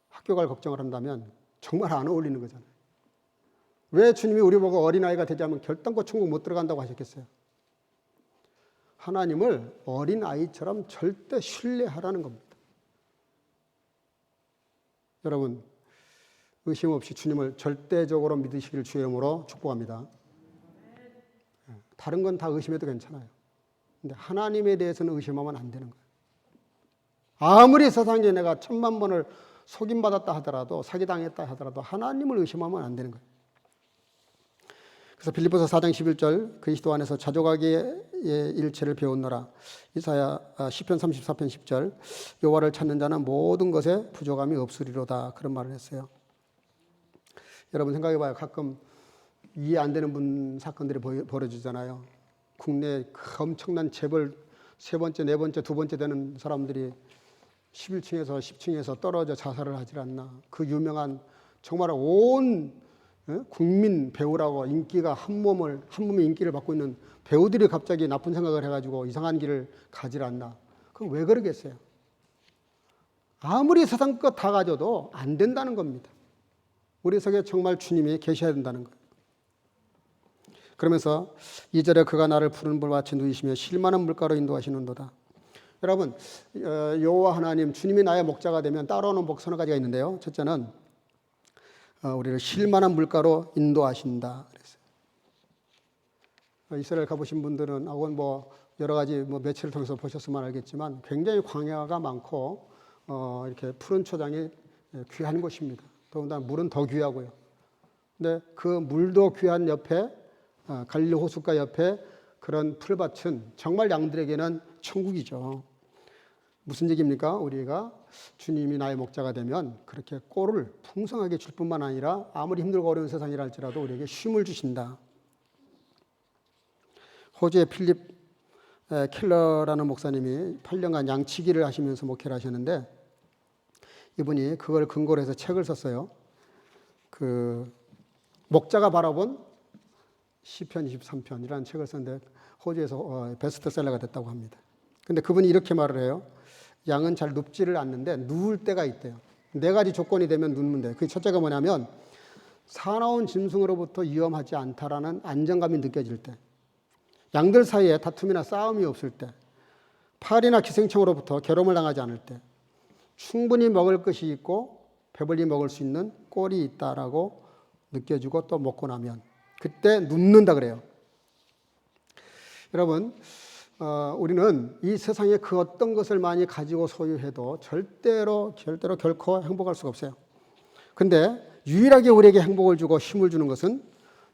학교 갈 걱정을 한다면 정말 안 어울리는 거잖아요. 왜 주님이 우리 보고 어린아이가 되지 않으면 결단코 천국 못 들어간다고 하셨겠어요? 하나님을 어린아이처럼 절대 신뢰하라는 겁니다. 여러분, 의심 없이 주님을 절대적으로 믿으시기를 주의 이름으로 축복합니다. 다른 건 다 의심해도 괜찮아요. 근데 하나님에 대해서는 의심하면 안 되는 거예요. 아무리 세상에 내가 1000만 번을 속임받았다 하더라도, 사기당했다 하더라도 하나님을 의심하면 안 되는 거예요. 그래서 빌립보서 4장 11절 그리스도 안에서 자족하기의 일체를 배웠노라. 이사야 시편 34편 10절 여호와를 찾는 자는 모든 것에 부족함이 없으리로다. 그런 말을 했어요. 여러분 생각해봐요. 가끔 이해 안 되는 사건들이 벌어지잖아요. 국내 엄청난 재벌 3번째, 4번째, 2번째 되는 사람들이 11층에서 10층에서 떨어져 자살을 하질 않나. 그 유명한 정말 온 국민 배우라고 인기가 한 몸의 인기를 받고 있는 배우들이 갑자기 나쁜 생각을 해가지고 이상한 길을 가질 않나. 그럼 왜 그러겠어요? 아무리 세상 것 다 가져도 안 된다는 겁니다. 우리 속에 정말 주님이 계셔야 된다는 거예요. 그러면서 2절에 그가 나를 푸른 불밭에 누이시며 실만한 물가로 인도하시는도다. 여러분, 여호와 하나님, 주님이 나의 목자가 되면 따라오는 복 서너 가지가 있는데요. 첫째는 우리를 실만한 물가로 인도하신다 그랬어요. 이스라엘 가보신 분들은 혹은 여러 가지 매체를 통해서 보셨으면 알겠지만 굉장히 광야가 많고 이렇게 푸른 초장이 귀한 곳입니다. 더군다나 물은 더 귀하고요. 근데 그 물도 귀한 옆에 갈릴리 호숫가 옆에 그런 풀밭은 정말 양들에게는 천국이죠. 무슨 얘기입니까? 우리가 주님이 나의 목자가 되면 그렇게 꼴을 풍성하게 줄 뿐만 아니라 아무리 힘들고 어려운 세상이라 할지라도 우리에게 쉼을 주신다. 호주의 필립 켈러라는 목사님이 8년간 양치기를 하시면서 목회를 하셨는데 이분이 그걸 근거로 해서 책을 썼어요. 그 목자가 바라본 시편 23편이라는 책을 썼는데 호주에서 베스트셀러가 됐다고 합니다. 근데 그분이 이렇게 말을 해요. 양은 잘 눕지를 않는데 누울 때가 있대요. 4가지 조건이 되면 눕는데 그 첫째가 뭐냐면 사나운 짐승으로부터 위험하지 않다라는 안정감이 느껴질 때, 양들 사이에 다툼이나 싸움이 없을 때, 파리나 기생충으로부터 괴로움을 당하지 않을 때, 충분히 먹을 것이 있고 배불리 먹을 수 있는 꼴이 있다라고 느껴지고 또 먹고 나면 그때 눕는다 그래요. 여러분, 우리는 이 세상에 그 어떤 것을 많이 가지고 소유해도 절대로 결코 행복할 수가 없어요. 근데 유일하게 우리에게 행복을 주고 힘을 주는 것은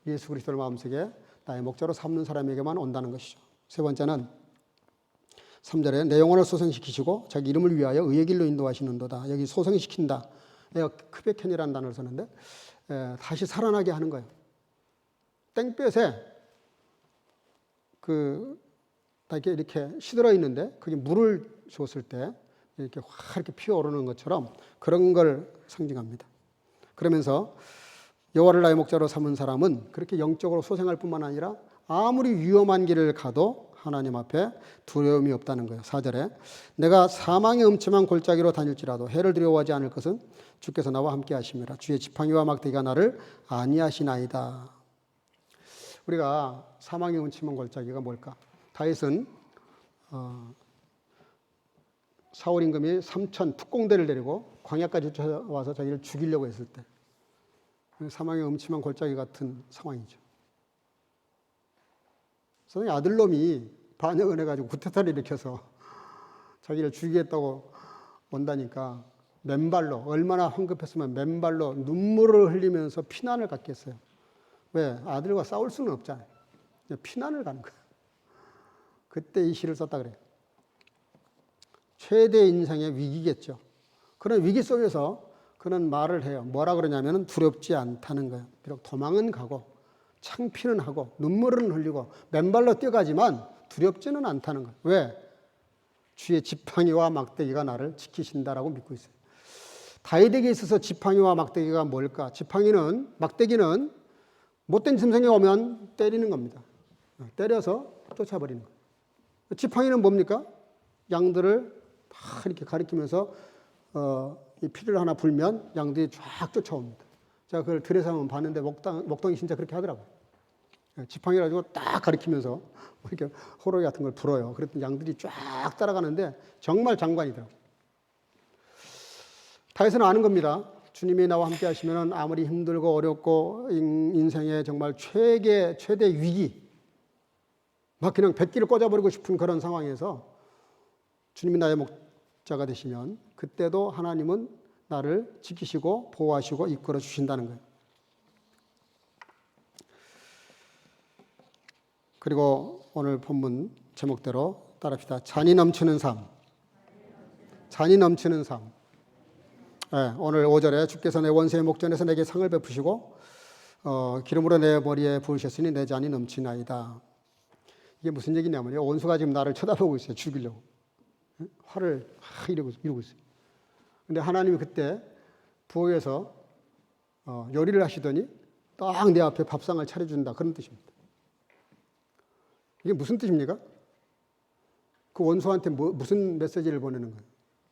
예수 그리스도를 마음속에 나의 목자로 삼는 사람에게만 온다는 것이죠. 세 번째는 3절에 내 영혼을 소생시키시고 자기 이름을 위하여 의의 길로 인도하시는도다. 여기 소생시킨다. 크베켄이라는 단어를 썼는데 다시 살아나게 하는 거예요. 땡볕에 다 이렇게 시들어 있는데 그게 물을 줬을 때 이렇게 확 이렇게 피어오르는 것처럼 그런 걸 상징합니다. 그러면서 여호와를 나의 목자로 삼은 사람은 그렇게 영적으로 소생할 뿐만 아니라 아무리 위험한 길을 가도 하나님 앞에 두려움이 없다는 거예요. 4절에 내가 사망의 음침한 골짜기로 다닐지라도 해를 두려워하지 않을 것은 주께서 나와 함께 하심이라. 주의 지팡이와 막대기가 나를 안위하시나이다. 우리가 사망의 음침한 골짜기가 뭘까? 다윗은 사울 임금이 3천 특공대를 데리고 광야까지 쫓아와서 자기를 죽이려고 했을 때 사망의 음침한 골짜기 같은 상황이죠. 선생님 아들놈이 반역을 해가지고 구태타를 일으켜서 자기를 죽이겠다고 온다니까 맨발로, 얼마나 황급했으면 맨발로 눈물을 흘리면서 피난을 갔겠어요. 왜? 아들과 싸울 수는 없잖아요. 피난을 가는 거예요. 그때 이 시를 썼다 그래요. 최대 인생의 위기겠죠. 그런 위기 속에서 그는 말을 해요. 뭐라 그러냐면 두렵지 않다는 거예요. 비록 도망은 가고 창피는 하고 눈물은 흘리고 맨발로 뛰어가지만 두렵지는 않다는 거예요. 왜? 주의 지팡이와 막대기가 나를 지키신다라고 믿고 있어요. 다윗에게 있어서 지팡이와 막대기가 뭘까? 지팡이는, 막대기는 못된 짐승이 오면 때리는 겁니다. 때려서 쫓아버리는 거예요. 지팡이는 뭡니까? 양들을 막 이렇게 가리키면서 이 피를 하나 불면 양들이 쫙 쫓아옵니다. 제가 그걸 들여서 한번 봤는데 목동이 진짜 그렇게 하더라고요. 지팡이 가지고 딱 가리키면서 이렇게 호로기 같은 걸 불어요. 그랬더니 양들이 쫙 따라가는데 정말 장관이더라고요. 다윗은 아는 겁니다. 주님이 나와 함께 하시면 아무리 힘들고 어렵고 인생의 정말 최대 위기, 막 그냥 백기를 꽂아버리고 싶은 그런 상황에서 주님이 나의 목자가 되시면 그때도 하나님은 나를 지키시고 보호하시고 이끌어 주신다는 거예요. 그리고 오늘 본문 제목대로 따라합시다. 잔이 넘치는 삶. 잔이 넘치는 삶. 네, 오늘 5절에 주께서 내 원수의 목전에서 내게 상을 베푸시고 기름으로 내 머리에 부으셨으니 내 잔이 넘치나이다. 이게 무슨 얘기냐면요. 원수가 지금 나를 쳐다보고 있어요. 죽이려고. 화를 이러고 있어요. 근데 하나님이 그때 부엌에서 요리를 하시더니 딱 내 앞에 밥상을 차려준다. 그런 뜻입니다. 이게 무슨 뜻입니까? 그 원수한테 무슨 메시지를 보내는 거예요?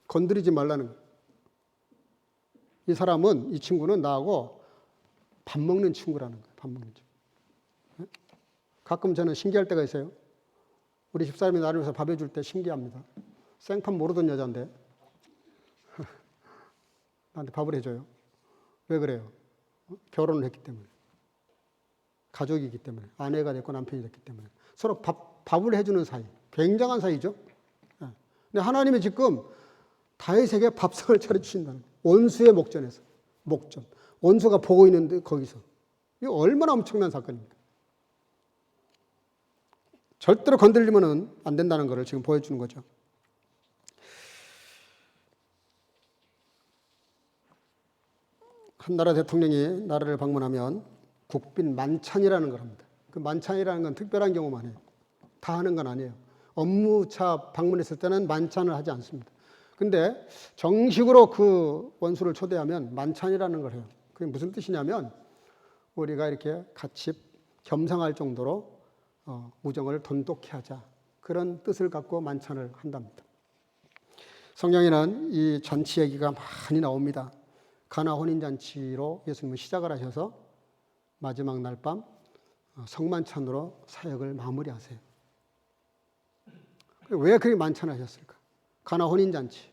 건드리지 말라는 거예요. 이 사람은, 이 친구는 나하고 밥 먹는 친구라는 거예요. 밥 먹는 친구. 가끔 저는 신기할 때가 있어요. 우리 집사람이 나를 위해서 밥 해줄 때 신기합니다. 생판 모르던 여자인데 나한테 밥을 해줘요. 왜 그래요? 결혼을 했기 때문에. 가족이기 때문에. 아내가 됐고 남편이 됐기 때문에. 서로 밥을 해주는 사이. 굉장한 사이죠. 근데 하나님이 지금 다윗에게 밥상을 차려주신다는 거예요. 원수의 목전에서. 목전. 원수가 보고 있는데 거기서. 이거 얼마나 엄청난 사건입니까? 절대로 건들리면 안 된다는 것을 지금 보여주는 거죠. 한 나라 대통령이 나라를 방문하면 국빈 만찬이라는 걸 합니다. 그 만찬이라는 건 특별한 경우만 해요. 다 하는 건 아니에요. 업무차 방문했을 때는 만찬을 하지 않습니다. 근데 정식으로 그 원수를 초대하면 만찬이라는 걸 해요. 그게 무슨 뜻이냐면 우리가 이렇게 같이 겸상할 정도로 우정을 돈독히 하자. 그런 뜻을 갖고 만찬을 한답니다. 성경에는 이 잔치 얘기가 많이 나옵니다. 가나 혼인잔치로 예수님은 시작을 하셔서 마지막 날 밤 성만찬으로 사역을 마무리하세요. 왜 그렇게 만찬하셨을까? 가나 혼인잔치.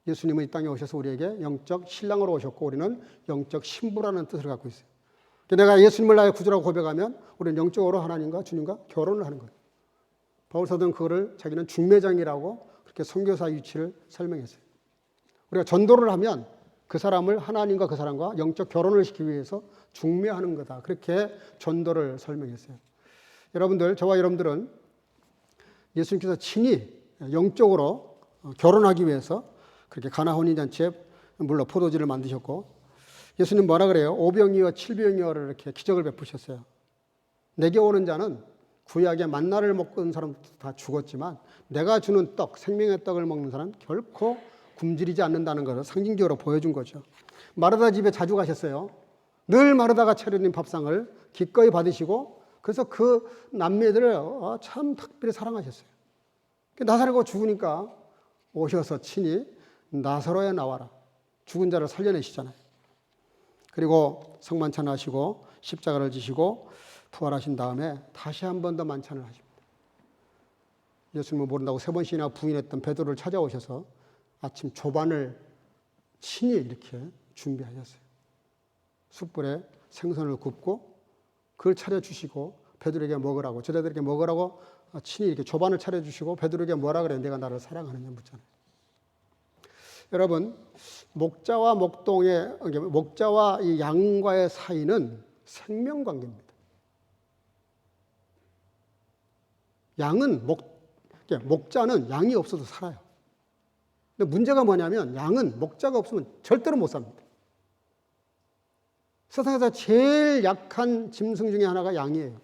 예수님은 이 땅에 오셔서 우리에게 영적 신랑으로 오셨고 우리는 영적 신부라는 뜻을 갖고 있어요. 내가 예수님을 나의 구주라고 고백하면 우리는 영적으로 하나님과 주님과 결혼을 하는 거예요. 바울 사도는 그거를 자기는 중매장이라고 그렇게 선교사 위치를 설명했어요. 우리가 전도를 하면 그 사람을 하나님과 그 사람과 영적 결혼을 시키기 위해서 중매하는 거다. 그렇게 전도를 설명했어요. 여러분들, 저와 여러분들은 예수님께서 친히 영적으로 결혼하기 위해서 그렇게 가나 혼인잔치에 물론 포도주를 만드셨고 예수님 뭐라 그래요? 오병이어 칠병이어를 이렇게 기적을 베푸셨어요. 내게 오는 자는 구약의 만나를 먹은 사람도 다 죽었지만 내가 주는 떡, 생명의 떡을 먹는 사람은 결코 굶주리지 않는다는 것을 상징적으로 보여준 거죠. 마르다 집에 자주 가셨어요. 늘 마르다가 차려진 밥상을 기꺼이 받으시고 그래서 그 남매들을 참 특별히 사랑하셨어요. 나사로가 죽으니까 오셔서 친히 나사로에 나와라. 죽은 자를 살려내시잖아요. 그리고 성만찬 하시고 십자가를 지시고 부활하신 다음에 다시 한 번 더 만찬을 하십니다. 예수님을 모른다고 3번씩이나 부인했던 베드로를 찾아오셔서 아침 조반을 친히 이렇게 준비하셨어요. 숯불에 생선을 굽고 그걸 차려주시고 베드로에게 먹으라고 제자들에게 먹으라고 친히 이렇게 조반을 차려주시고 베드로에게 뭐라 그래요? 내가 나를 사랑하느냐 묻잖아요. 여러분, 목자와 목자와 이 양과의 사이는 생명관계입니다. 목자는 양이 없어도 살아요. 근데 문제가 뭐냐면 양은 목자가 없으면 절대로 못 삽니다. 세상에서 제일 약한 짐승 중에 하나가 양이에요.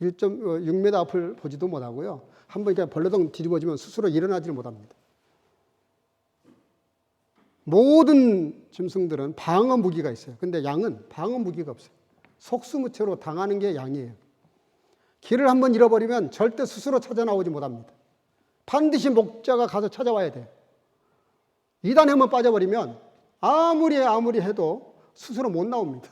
1.6m 앞을 보지도 못하고요. 한번 이렇게 벌러덩 뒤집어지면 스스로 일어나지를 못합니다. 모든 짐승들은 방어 무기가 있어요. 근데 양은 방어 무기가 없어요. 속수무책으로 당하는 게 양이에요. 길을 한번 잃어버리면 절대 스스로 찾아 나오지 못합니다. 반드시 목자가 가서 찾아와야 돼요. 이단에 한번 빠져버리면 아무리 해도 스스로 못 나옵니다.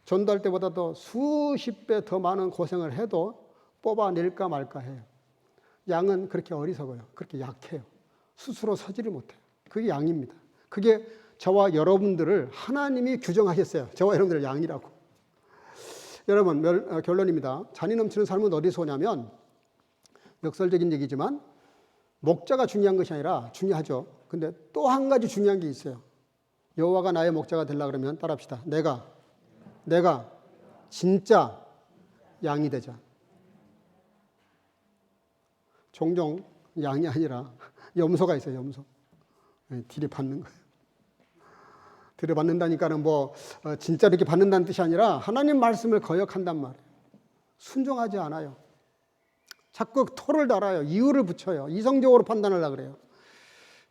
전도할 때보다도 수십 배 더 많은 고생을 해도 뽑아낼까 말까 해요. 양은 그렇게 어리석어요. 그렇게 약해요. 스스로 서지를 못해요. 그게 양입니다. 그게 저와 여러분들을 하나님이 규정하셨어요. 저와 여러분들을 양이라고. 여러분, 결론입니다. 잔이 넘치는 삶은 어디서 오냐면, 역설적인 얘기지만 목자가 중요한 것이 아니라 중요하죠. 근데 또 한 가지 중요한 게 있어요. 여호와가 나의 목자가 되려고 그러면 따라합시다. 내가 진짜 양이 되자. 종종 양이 아니라 염소가 있어요. 염소. 들이받는 거예요. 들여받는다니까는 진짜 이렇게 받는다는 뜻이 아니라 하나님 말씀을 거역한단 말이에요. 순종하지 않아요. 자꾸 토를 달아요. 이유를 붙여요. 이성적으로 판단하려고 그래요.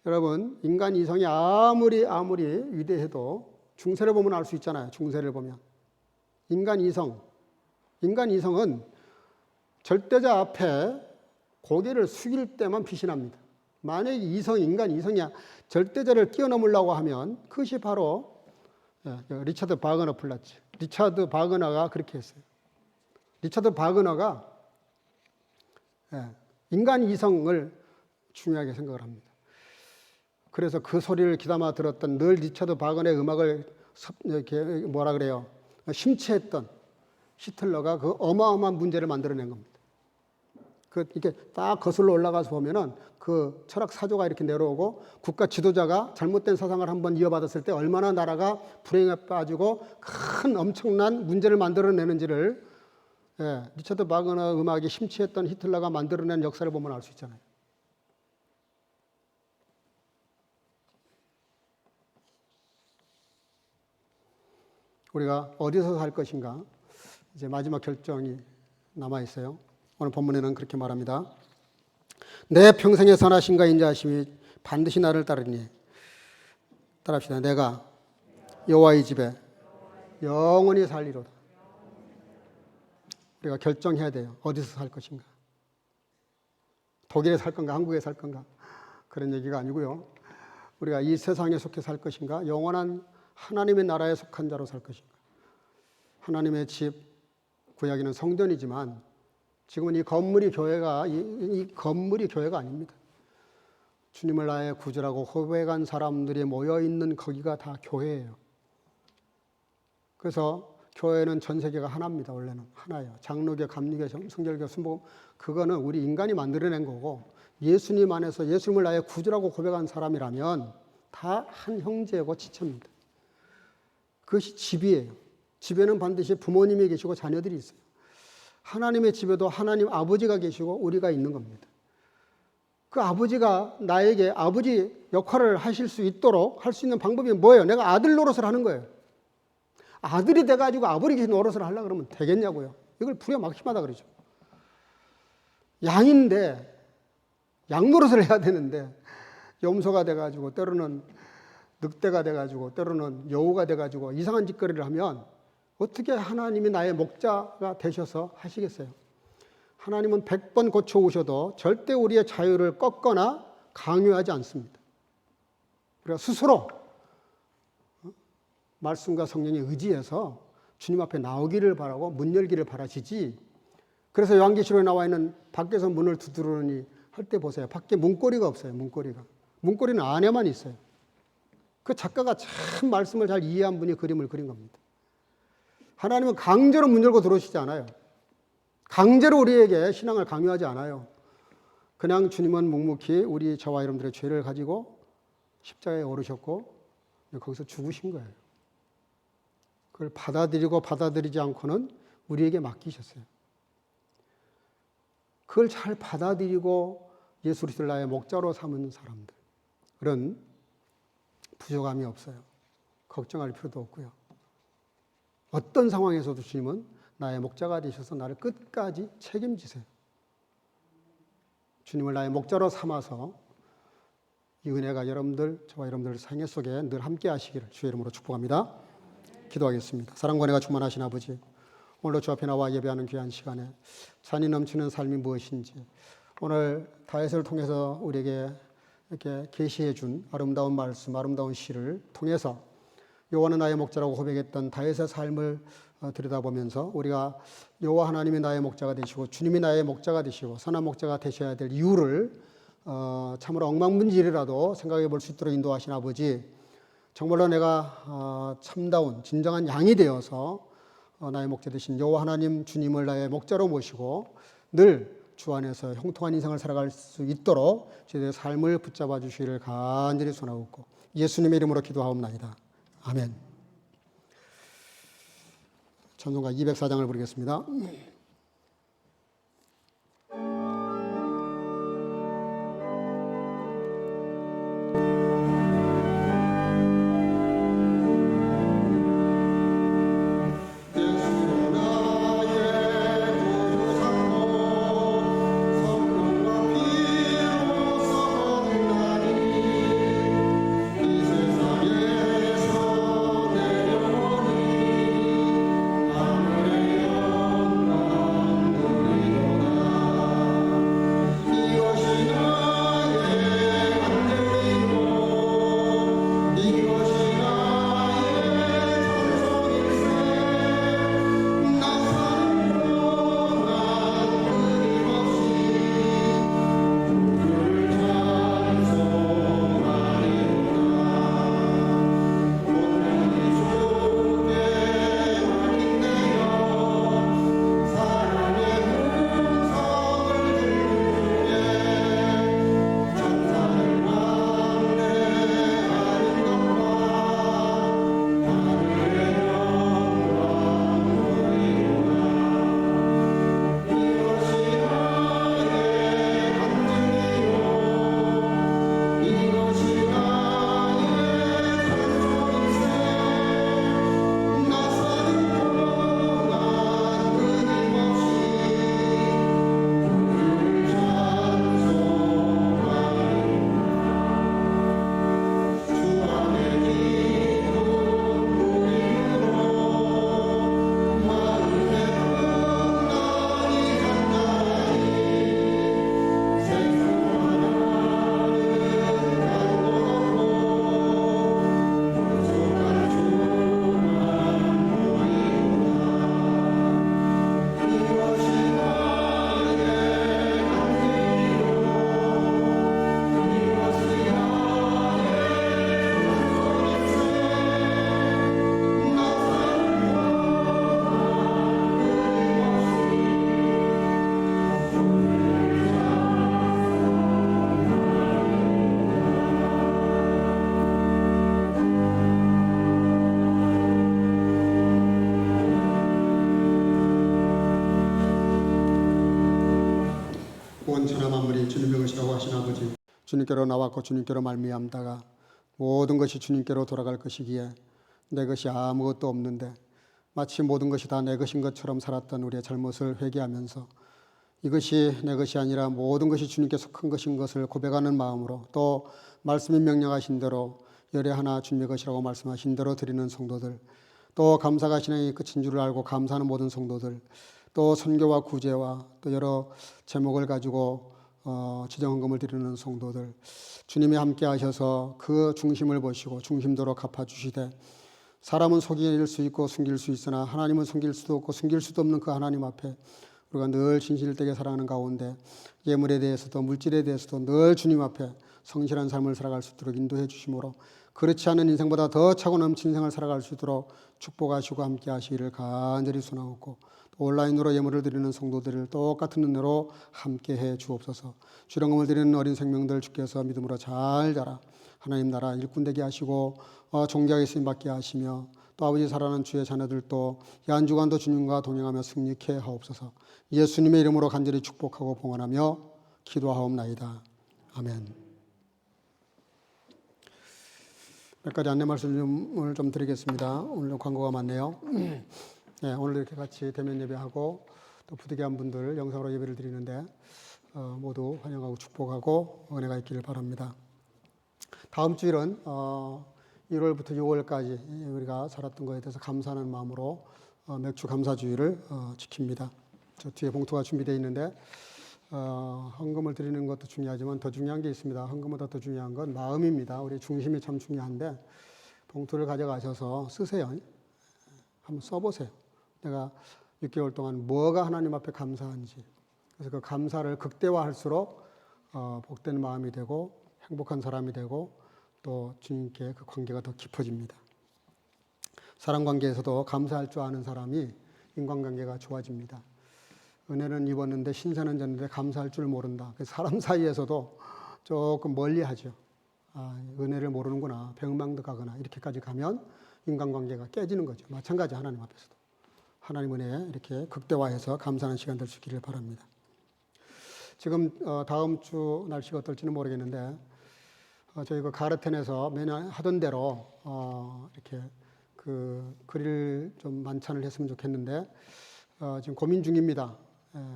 여러분, 인간 이성이 아무리 위대해도 중세를 보면 알 수 있잖아요. 중세를 보면. 인간 이성은 절대자 앞에 고개를 숙일 때만 피신합니다. 만약에 인간 이성이 절대자를 뛰어넘으려고 하면 그것이 바로 리차드 바그너 플라츠. 리차드 바그너가 그렇게 했어요. 리차드 바그너가 인간 이성을 중요하게 생각을 합니다. 그래서 그 소리를 귀담아 들었던 늘 리차드 바그너의 음악을 심취했던 히틀러가 그 어마어마한 문제를 만들어낸 겁니다. 이렇게 딱 거슬러 올라가서 보면은 그 철학 사조가 이렇게 내려오고 국가 지도자가 잘못된 사상을 한번 이어받았을 때 얼마나 나라가 불행에 빠지고 큰 엄청난 문제를 만들어내는지를 리차드 바그너 음악이 심취했던 히틀러가 만들어낸 역사를 보면 알 수 있잖아요. 우리가 어디서 살 것인가? 이제 마지막 결정이 남아 있어요. 오늘 본문에는 그렇게 말합니다. 내 평생에 선하신가 인자하심이 반드시 나를 따르니. 따라합시다. 내가 여호와의 집에 영원히 살리로다. 우리가 결정해야 돼요. 어디서 살 것인가? 독일에 살 건가? 한국에 살 건가? 그런 얘기가 아니고요. 우리가 이 세상에 속해 살 것인가? 영원한 하나님의 나라에 속한 자로 살 것인가? 하나님의 집, 구약에는 성전이지만 지금은 이 건물이 교회가 아닙니다. 주님을 나의 구주라고 고백한 사람들이 모여있는 거기가 다 교회예요. 그래서 교회는 전 세계가 하나입니다. 원래는 하나예요. 장로교, 감리교, 성결교, 순복음, 그거는 우리 인간이 만들어낸 거고, 예수님 안에서 예수님을 나의 구주라고 고백한 사람이라면 다 한 형제고 지체입니다. 그것이 집이에요. 집에는 반드시 부모님이 계시고 자녀들이 있어요. 하나님의 집에도 하나님 아버지가 계시고 우리가 있는 겁니다. 그 아버지가 나에게 아버지 역할을 하실 수 있도록 할 수 있는 방법이 뭐예요? 내가 아들 노릇을 하는 거예요. 아들이 돼가지고 아버지 노릇을 하려고 그러면 되겠냐고요. 이걸 불효막심하다 그러죠. 양인데 양 노릇을 해야 되는데 염소가 돼가지고 때로는 늑대가 돼가지고 때로는 여우가 돼가지고 이상한 짓거리를 하면 어떻게 하나님이 나의 목자가 되셔서 하시겠어요? 하나님은 100번 고쳐오셔도 절대 우리의 자유를 꺾거나 강요하지 않습니다. 우리가 스스로 말씀과 성령에 의지해서 주님 앞에 나오기를 바라고 문 열기를 바라시지. 그래서 요한계시록에 나와 있는 밖에서 문을 두드리니 할 때 보세요. 밖에 문고리가 없어요. 문고리는 안에만 있어요. 그 작가가 참 말씀을 잘 이해한 분이 그림을 그린 겁니다. 하나님은 강제로 문 열고 들어오시지 않아요. 강제로 우리에게 신앙을 강요하지 않아요. 그냥 주님은 묵묵히 우리 저와 여러분들의 죄를 가지고 십자가에 오르셨고 거기서 죽으신 거예요. 그걸 받아들이고 받아들이지 않고는 우리에게 맡기셨어요. 그걸 잘 받아들이고 예수 그리스도를 나의 목자로 삼은 사람들은 부족함이 없어요. 걱정할 필요도 없고요. 어떤 상황에서도 주님은 나의 목자가 되셔서 나를 끝까지 책임지세요. 주님을 나의 목자로 삼아서 이 은혜가 여러분들, 저와 여러분들 생애 속에 늘 함께 하시기를 주의 이름으로 축복합니다. 기도하겠습니다. 사랑과 은혜가 충만하신 아버지, 오늘도 주 앞에 나와 예배하는 귀한 시간에 찬이 넘치는 삶이 무엇인지 오늘 다윗을 통해서 우리에게 이렇게 계시해 준 아름다운 말씀, 아름다운 시를 통해서 여호와는 나의 목자라고 고백했던 다윗의 삶을 들여다보면서 우리가 여호와 하나님이 나의 목자가 되시고 주님이 나의 목자가 되시고 선한 목자가 되셔야 될 이유를 참으로 엉망문질이라도 생각해 볼 수 있도록 인도하신 아버지, 정말로 내가 참다운 진정한 양이 되어서 나의 목자 되신 여호와 하나님 주님을 나의 목자로 모시고 늘 주 안에서 형통한 인생을 살아갈 수 있도록 저희의 삶을 붙잡아 주시기를 간절히 소원하옵고 예수님의 이름으로 기도하옵나이다. 아멘. 찬송가 204장을 부르겠습니다. 천하 만물이 주님의 것이라고 하신 아버지, 주님께로 나왔고 주님께로 말미암다가 모든 것이 주님께로 돌아갈 것이기에 내 것이 아무것도 없는데 마치 모든 것이 다 내 것인 것처럼 살았던 우리의 잘못을 회개하면서 이것이 내 것이 아니라 모든 것이 주님께 속한 것인 것을 고백하는 마음으로, 또 말씀이 명령하신 대로 열의 하나 주님의 것이라고 말씀하신 대로 드리는 성도들, 또 감사가 신앙의 끝인 줄을 알고 감사하는 모든 성도들, 또 선교와 구제와 또 여러 제목을 가지고 지정헌금을 드리는 성도들, 주님이 함께 하셔서 그 중심을 보시고 중심도로 갚아주시되, 사람은 속일 수 있고 숨길 수 있으나 하나님은 숨길 수도 없고 숨길 수도 없는 그 하나님 앞에 우리가 늘 진실되게 살아가는 가운데 예물에 대해서도 물질에 대해서도 늘 주님 앞에 성실한 삶을 살아갈 수 있도록 인도해 주심으로, 그렇지 않은 인생보다 더 차고 넘친 인생을 살아갈 수 있도록 축복하시고 함께 하시기를 간절히 소원하옵고, 또 온라인으로 예물을 드리는 성도들을 똑같은 은혜로 함께해 주옵소서. 주령금을 드리는 어린 생명들 주께서 믿음으로 잘 자라 하나님 나라 일꾼 되게 하시고 존귀하게 쓰임받게 하시며 또 아버지 사랑하는 주의 자녀들도 이 한 주간도 주님과 동행하며 승리케 하옵소서. 예수님의 이름으로 간절히 축복하고 봉헌하며 기도하옵나이다. 아멘. 몇 가지 안내 말씀을 좀 드리겠습니다. 오늘 광고가 많네요. 네, 오늘 이렇게 같이 대면 예배하고 또 부득이한 분들 영상으로 예배를 드리는데 모두 환영하고 축복하고 은혜가 있기를 바랍니다. 다음 주일은 1월부터 6월까지 우리가 살았던 것에 대해서 감사하는 마음으로 맥주 감사주의를 지킵니다. 저 뒤에 봉투가 준비되어 있는데 헌금을 드리는 것도 중요하지만 더 중요한 게 있습니다. 헌금보다 더 중요한 건 마음입니다. 우리 중심이 참 중요한데 봉투를 가져가셔서 쓰세요. 한번 써보세요. 내가 6개월 동안 뭐가 하나님 앞에 감사한지. 그래서 그 감사를 극대화할수록 복된 마음이 되고 행복한 사람이 되고 또 주님께 그 관계가 더 깊어집니다. 사랑관계에서도 감사할 줄 아는 사람이 인간관계가 좋아집니다. 은혜는 입었는데 신세는 졌는데 감사할 줄 모른다. 사람 사이에서도 조금 멀리하죠. 은혜를 모르는구나, 배은망덕하거나 이렇게까지 가면 인간관계가 깨지는 거죠. 마찬가지 하나님 앞에서도. 하나님 은혜에 이렇게 극대화해서 감사하는 시간 될 수 있기를 바랍니다. 지금 다음 주 날씨가 어떨지는 모르겠는데 저희 그 가르텐에서 매년 하던 대로 이렇게 그 그릴 좀 만찬을 했으면 좋겠는데 지금 고민 중입니다.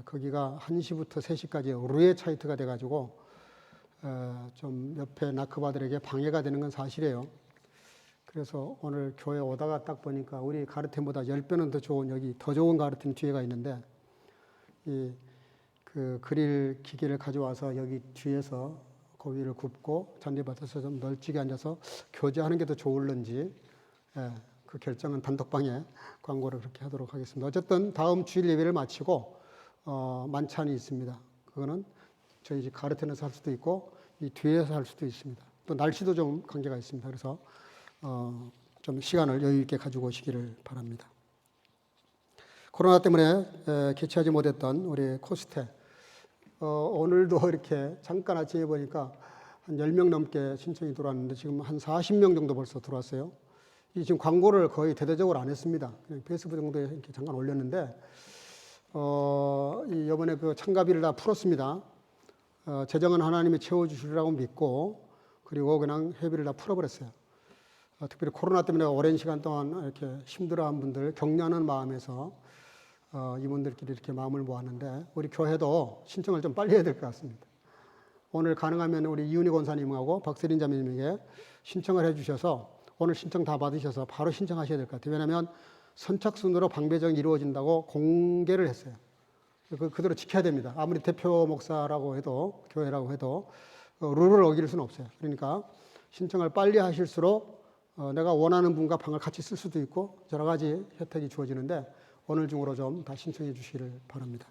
거기가 1시부터 3시까지 루에 차이트가 돼가지고 좀 옆에 나크바들에게 방해가 되는 건 사실이에요. 그래서 오늘 교회 오다가 딱 보니까 우리 가르텐보다 10배는 더 좋은 여기 더 좋은 가르텐 뒤에가 있는데 그 그릴 기계를 가져와서 여기 뒤에서 고기를 굽고 잔디밭에서 좀 널찍이 앉아서 교제하는 게 더 좋을런지 그 결정은 단톡방에 광고를 그렇게 하도록 하겠습니다. 어쨌든 다음 주일 예배를 마치고 만찬이 있습니다. 그거는 저희 집 가르텐에서 할 수도 있고 이 뒤에서 할 수도 있습니다. 또 날씨도 좀 관계가 있습니다. 그래서 좀 시간을 여유 있게 가지고 오시기를 바랍니다. 코로나 때문에 개최하지 못했던 우리 코스테 오늘도 이렇게 잠깐 아침에 보니까 한 10명 넘게 신청이 들어왔는데 지금 한 40명 정도 벌써 들어왔어요. 이 지금 광고를 거의 대대적으로 안 했습니다. 그냥 페이스북 정도에 이렇게 잠깐 올렸는데 이번에 그 참가비를 다 풀었습니다. 재정은 하나님이 채워주시리라고 믿고 그리고 그냥 회비를 다 풀어버렸어요. 특별히 코로나 때문에 오랜 시간 동안 이렇게 힘들어한 분들 격려하는 마음에서 이분들끼리 이렇게 마음을 모았는데 우리 교회도 신청을 좀 빨리 해야 될 것 같습니다. 오늘 가능하면 우리 이윤희 권사님하고 박세린 자매님에게 신청을 해주셔서 오늘 신청 다 받으셔서 바로 신청하셔야 될 것 같아요. 왜냐하면 선착순으로 방배정이 이루어진다고 공개를 했어요. 그대로 지켜야 됩니다. 아무리 대표 목사라고 해도 교회라고 해도 룰을 어길 수는 없어요. 그러니까 신청을 빨리 하실수록 내가 원하는 분과 방을 같이 쓸 수도 있고 여러 가지 혜택이 주어지는데 오늘 중으로 좀 다 신청해 주시기를 바랍니다.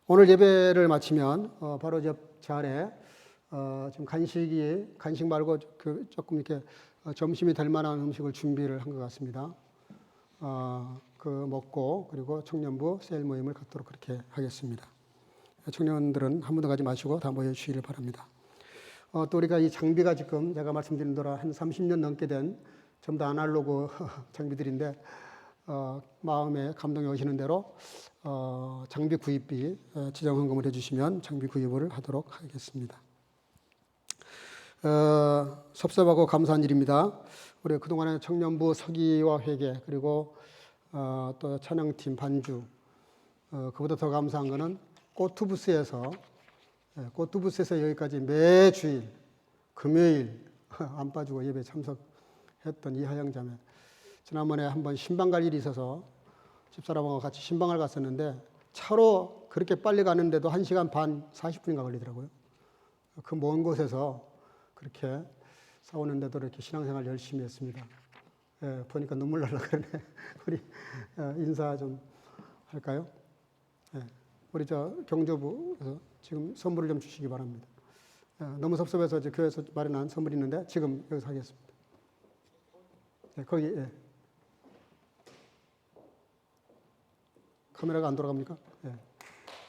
오늘 예배를 마치면 바로 옆 자리에 지금 간식 말고 조금 이렇게 점심이 될 만한 음식을 준비를 한 것 같습니다. 그 먹고 그리고 청년부 세일 모임을 갖도록 그렇게 하겠습니다. 청년들은 한 분도 가지 마시고 다 모여주시기를 바랍니다. 또 우리가 이 장비가 지금 제가 말씀드린 대로 한 30년 넘게 된 전부 다 아날로그 장비들인데 마음에 감동이 오시는 대로 장비 구입비 지정 헌금을 해주시면 장비 구입을 하도록 하겠습니다. 섭섭하고 감사한 일입니다. 우리 그동안에 청년부 서기와 회계 그리고 또 찬양팀 반주 그보다 더 감사한 것은 꽃투부스에서 여기까지 매주일 금요일 안 빠지고 예배 참석했던 이하영 자매. 지난번에 한번 신방 갈 일이 있어서 집사람하고 같이 신방을 갔었는데 차로 그렇게 빨리 가는데도 1시간 반 40분인가 걸리더라고요. 그 먼 곳에서 그렇게 싸우는데도 이렇게 신앙생활 열심히 했습니다. 보니까 눈물 날라 그러네. 우리 인사 좀 할까요? 우리 경조부에서 지금 선물을 좀 주시기 바랍니다. 너무 섭섭해서 교회에서 마련한 선물이 있는데 지금 여기서 하겠습니다. 거기 카메라가 안 돌아갑니까? 예.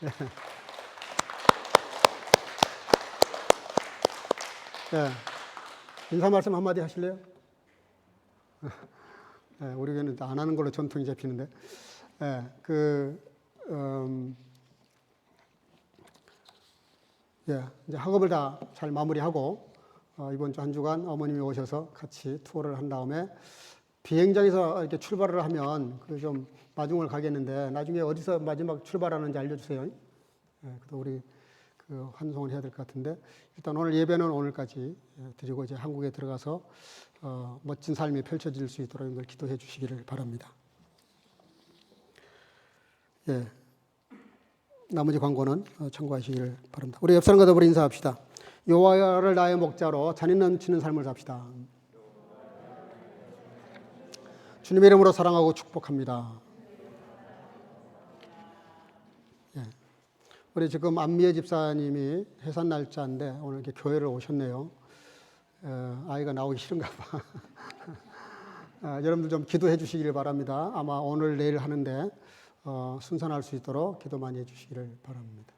예. 예. 인사 말씀 한마디 하실래요? 예, 우리 교회는 안 하는 걸로 전통이 잡히는데. 예, 이제 학업을 다 잘 마무리하고, 이번 주 한 주간 어머님이 오셔서 같이 투어를 한 다음에 비행장에서 이렇게 출발을 하면 그 좀 마중을 가겠는데 나중에 어디서 마지막 출발하는지 알려주세요. 예, 그래도 우리 그 환송을 해야 될 것 같은데 일단 오늘 예배는 오늘까지 드리고 이제 한국에 들어가서 멋진 삶이 펼쳐질 수 있도록 이걸 기도해 주시기를 바랍니다. 예. 나머지 광고는 참고하시기를 바랍니다. 우리 옆 사람과 더불어 인사합시다. 여호와를 나의 목자로 잔인 넘치는 삶을 삽시다. 주님의 이름으로 사랑하고 축복합니다. 예. 우리 지금 안미애 집사님이 해산 날짜인데 오늘 이렇게 교회를 오셨네요. 아이가 나오기 싫은가 봐. 여러분들 좀 기도해 주시기를 바랍니다. 아마 오늘 내일 하는데 순산할 수 있도록 기도 많이 해주시기를 바랍니다.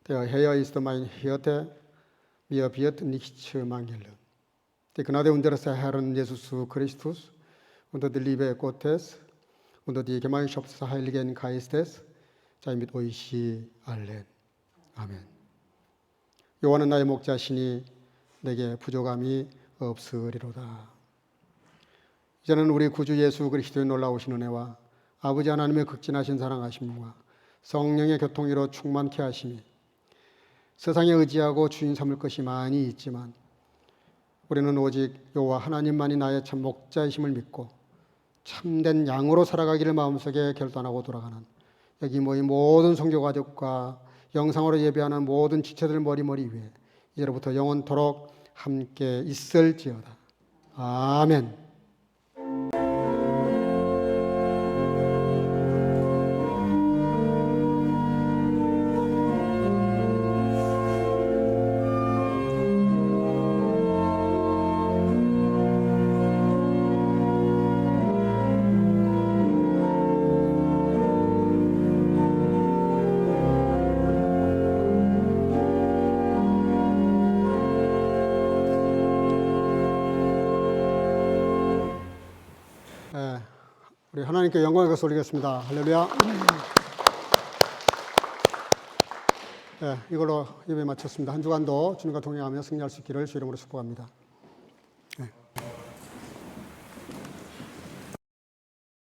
Der Herr ist mein Hirte, mir wird nichts mangeln. Die Gnade unseres Herrn Jesus Christus und die Liebe Gottes und die Gemeinschaft des Heiligen Geistes sei mit euch allen. 아멘. 여호와는 나의 목자시니 내게 부족함이 없으리로다. 이제는 우리 구주 예수 그리스도의 놀라우신 은혜와 아버지 하나님의 극진하신 사랑하심과 성령의 교통으로 충만케 하심이 세상에 의지하고 주인 삼을 것이 많이 있지만 우리는 오직 여호와 하나님만이 나의 참 목자이심을 믿고 참된 양으로 살아가기를 마음속에 결단하고 돌아가는 여기 모인 모든 선교 가족과 영상으로 예배하는 모든 지체들 머리머리 위에 이제로부터 영원토록 함께 있을지어다. 아멘. 우리 하나님께 영광을 가서 올리겠습니다. 할렐루야. 이걸로 예배 마쳤습니다. 한 주간도 주님과 동행하며 승리할 수 있기를 주 이름으로 축복합니다.